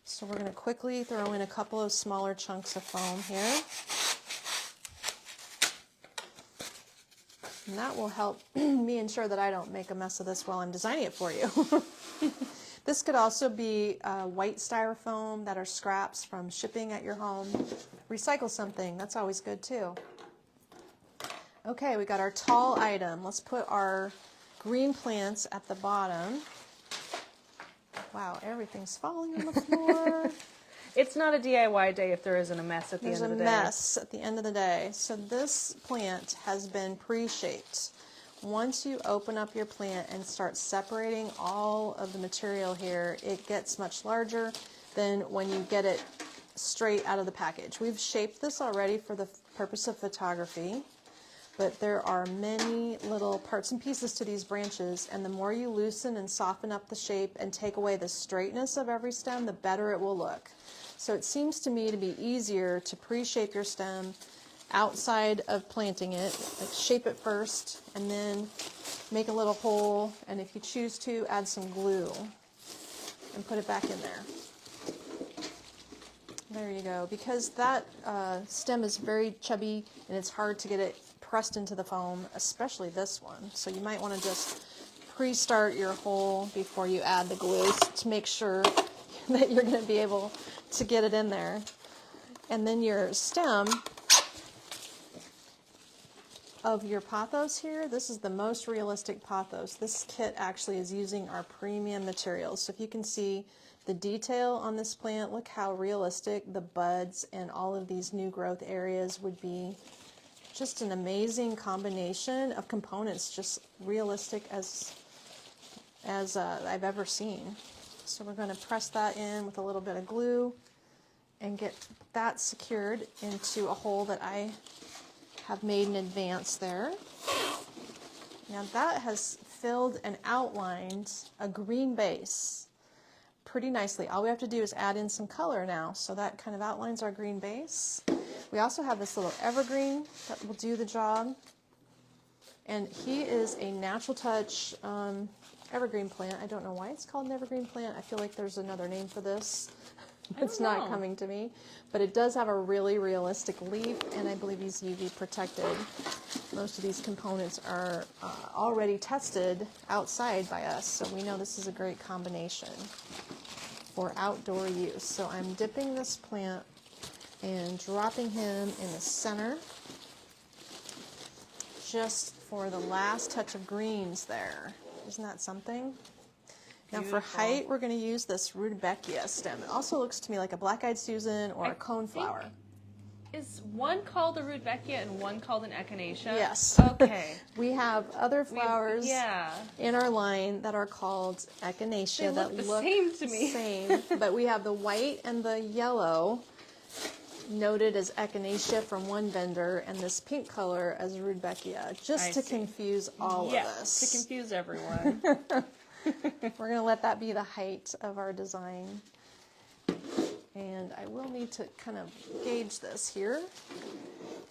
So we're going to quickly throw in a couple of smaller chunks of foam here. And that will help me ensure that I don't make a mess of this while I'm designing it for you. This could also be white styrofoam that are scraps from shipping at your home. Recycle something, that's always good too. Okay, we got our tall item. Let's put our green plants at the bottom. Wow, everything's falling on the floor. It's not a DIY day if there isn't a mess at the end of the day. There's a mess at the end of the day. So this plant has been pre-shaped. Once you open up your plant and start separating all of the material here, it gets much larger than when you get it straight out of the package. We've shaped this already for the purpose of photography, but there are many little parts and pieces to these branches, and the more you loosen and soften up the shape and take away the straightness of every stem, the better it will look. So it seems to me to be easier to pre-shape your stem outside of planting it, like shape it first and then make a little hole, and if you choose to, add some glue and put it back in there. There you go, because that stem is very chubby and it's hard to get it pressed into the foam, especially this one. So you might want to just pre-start your hole before you add the glue to make sure that you're going to be able to get it in there. And then your stem of your pothos here, this is the most realistic pothos. This kit actually is using our premium materials. So if you can see the detail on this plant, look how realistic the buds and all of these new growth areas would be. Just an amazing combination of components, just realistic as I've ever seen. So we're going to press that in with a little bit of glue and get that secured into a hole that I have made in advance there. Now that has filled and outlined a green base pretty nicely. All we have to do is add in some color now, so that kind of outlines our green base. We also have this little evergreen that will do the job, and he is a natural touch evergreen plant. I don't know why it's called an evergreen plant. I feel like there's another name for this. It's not coming to me, but it does have a really realistic leaf, and I believe he's UV protected. Most of these components are already tested outside by us, so we know this is a great combination for outdoor use. So I'm dipping this plant and dropping him in the center just for the last touch of greens there. Isn't that something? Now for height, we're going to use this rudbeckia stem. It also looks to me like a black-eyed Susan or a coneflower. Is one called a rudbeckia and one called an echinacea? Yes. Okay. We have other flowers in our line that are called echinacea that look same to me. Same, but we have the white and the yellow noted as echinacea from one vendor, and this pink color as rudbeckia, just to confuse all of us. To confuse everyone. We're going to let that be the height of our design. And I will need to kind of gauge this here.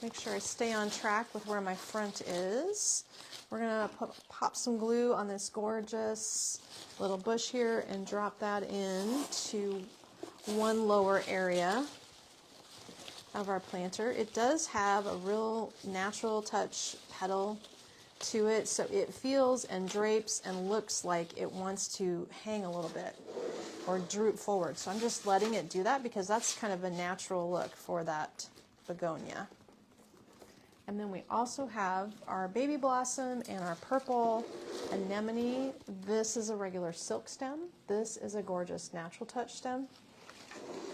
Make sure I stay on track with where my front is. We're going to pop some glue on this gorgeous little bush here and drop that into one lower area of our planter. It does have a real natural touch petal to it, so it feels and drapes and looks like it wants to hang a little bit or droop forward. So I'm just letting it do that because that's kind of a natural look for that begonia. And then we also have our baby blossom and our purple anemone. This is a regular silk stem. This is a gorgeous natural touch stem.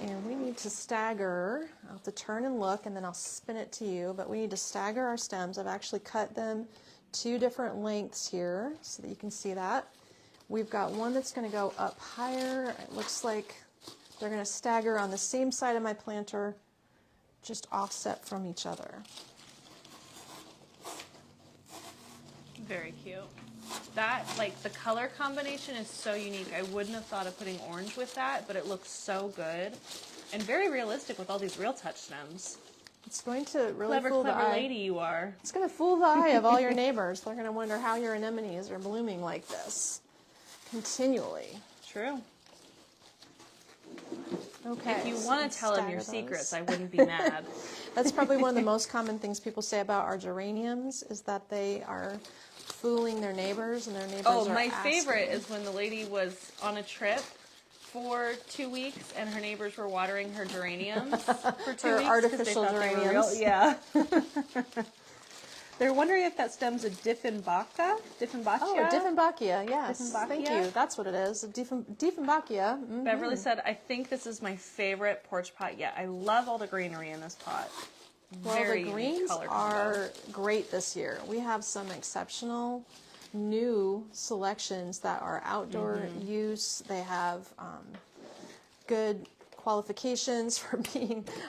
And we need to stagger. I'll have to turn and look, and then I'll spin it to you, but we need to stagger our stems. I've actually cut them 2 different lengths here so that you can see that. We've got one that's going to go up higher. It looks like they're going to stagger on the same side of my planter, just offset from each other. Very cute. That, like, the color combination is so unique. I wouldn't have thought of putting orange with that, but it looks so good and very realistic with all these real touch stems. It's going to really Clever, fool the clever eye. lady you are. It's going to fool the eye of all your neighbors. They're going to wonder how your anemones are blooming like this continually. True. Okay. If you want to tell them your secrets, I wouldn't be mad. That's probably one of the most common things people say about our geraniums is that they are fooling their neighbors and their neighbors are my asking. favorite is when the lady was on a trip for 2 weeks and her neighbors were watering her geraniums for 2 Her weeks. artificial they were geraniums. Yeah. They're wondering if that stem's a Dieffenbachia. Oh, Dieffenbachia, yes. Dieffenbachia? Thank you. That's what it is. Dieffenbachia. Mm-hmm. Beverly said, I think this is my favorite porch pot yet. I love all the greenery in this pot. Well, Very the unique greens color combo. are great this year. We have some exceptional new selections that are outdoor use. They have good qualifications for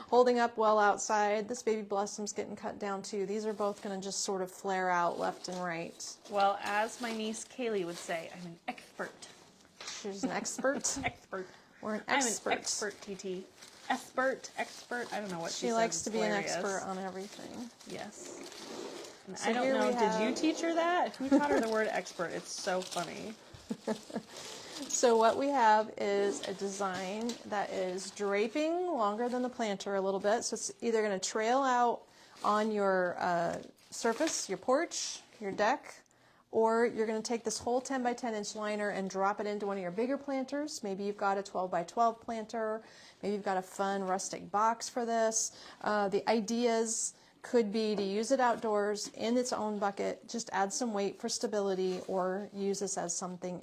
holding up well outside. This baby blossom's getting cut down too. These are both going to just sort of flare out left and right. Well, as my niece Kaylee would say, I'm an expert. She's an expert. Expert. We're an expert. I'm an expert, TT. Expert. I don't know what she says. likes to be hilarious. an expert on everything. Yes. And So I don't here know, we did you have- teach her that? Who taught her the word expert? It's so funny. So what we have is a design that is draping longer than the planter a little bit. So it's either going to trail out on your surface, your porch, your deck, or you're going to take this whole 10 by 10 inch liner and drop it into one of your bigger planters. Maybe you've got a 12 by 12 planter. Maybe you've got a fun rustic box for this. The ideas could be to use it outdoors in its own bucket, just add some weight for stability, or use this as something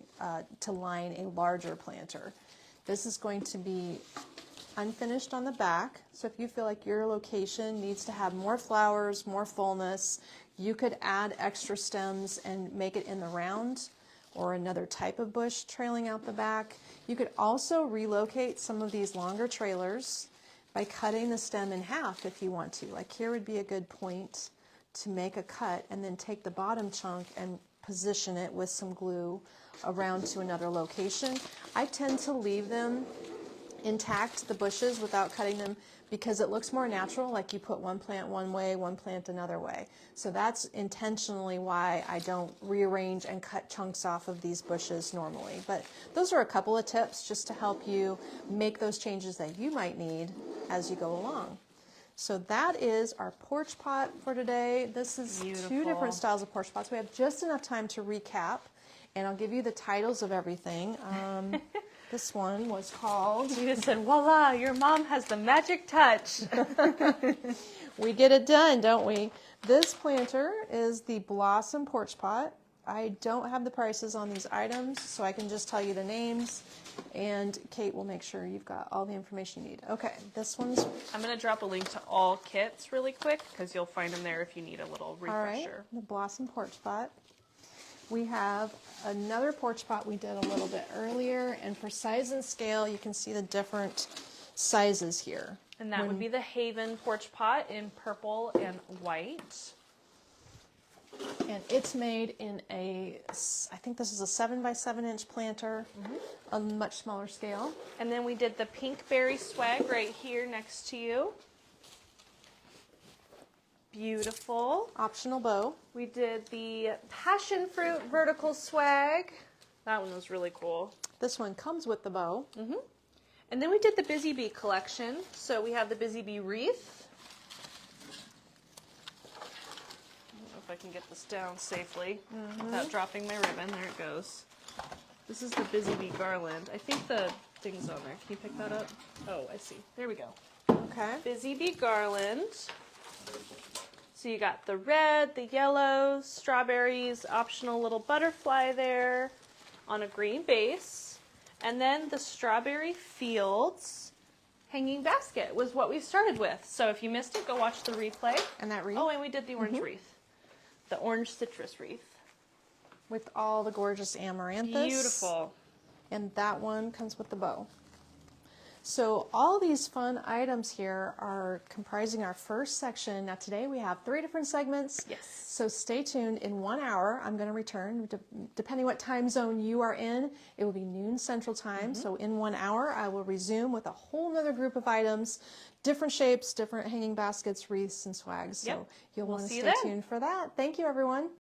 to line a larger planter. This is going to be unfinished on the back, so if you feel like your location needs to have more flowers, more fullness, you could add extra stems and make it in the round or another type of bush trailing out the back. You could also relocate some of these longer trailers by cutting the stem in half if you want to. Like here would be a good point to make a cut and then take the bottom chunk and position it with some glue around to another location. I tend to leave them intact, the bushes, without cutting them because it looks more natural, like you put one plant one way, one plant another way. So that's intentionally why I don't rearrange and cut chunks off of these bushes normally. But those are a couple of tips just to help you make those changes that you might need as you go along. So that is our porch pot for today. This is Beautiful. 2 different styles of porch pots. We have just enough time to recap, and I'll give you the titles of everything. This one was called... You just said, voila, your mom has the magic touch. We get it done, don't we? This planter is the Blossom Porch Pot. I don't have the prices on these items, so I can just tell you the names, and Kate will make sure you've got all the information you need. Okay, this one's... I'm going to drop a link to all kits really quick because you'll find them there if you need a little refresher. All right, the Blossom Porch Pot. We have another porch pot we did a little bit earlier, and for size and scale, you can see the different sizes here. And that would be the Haven Porch Pot in purple and white. And it's made in I think this is a 7 by 7 inch planter, a much smaller scale. And then we did the pink berry swag right here next to you. Beautiful. Optional bow. We did the passion fruit vertical swag. That one was really cool. This one comes with the bow. And then we did the Busy Bee collection. So we have the Busy Bee Wreath. I don't know if I can get this down safely without dropping my ribbon. There it goes. This is the Busy Bee Garland. I think the thing's on there. Can you pick that up? Oh, I see. There we go. Okay. Busy Bee Garland. So you got the red, the yellow, strawberries, optional little butterfly there on a green base. And then the Strawberry Fields hanging basket was what we started with. So if you missed it, go watch the replay. And that wreath? Oh, and we did the orange wreath. The orange citrus wreath. With all the gorgeous amaranthus. Beautiful. And that one comes with the bow. So all these fun items here are comprising our first section. Now today we have 3 different segments. Yes. So stay tuned. In 1 hour, I'm going to return. Depending what time zone you are in, it will be noon Central Time. So in 1 hour, I will resume with a whole nother group of items, different shapes, different hanging baskets, wreaths, and swags. So you'll want to stay tuned for that. Thank you, everyone.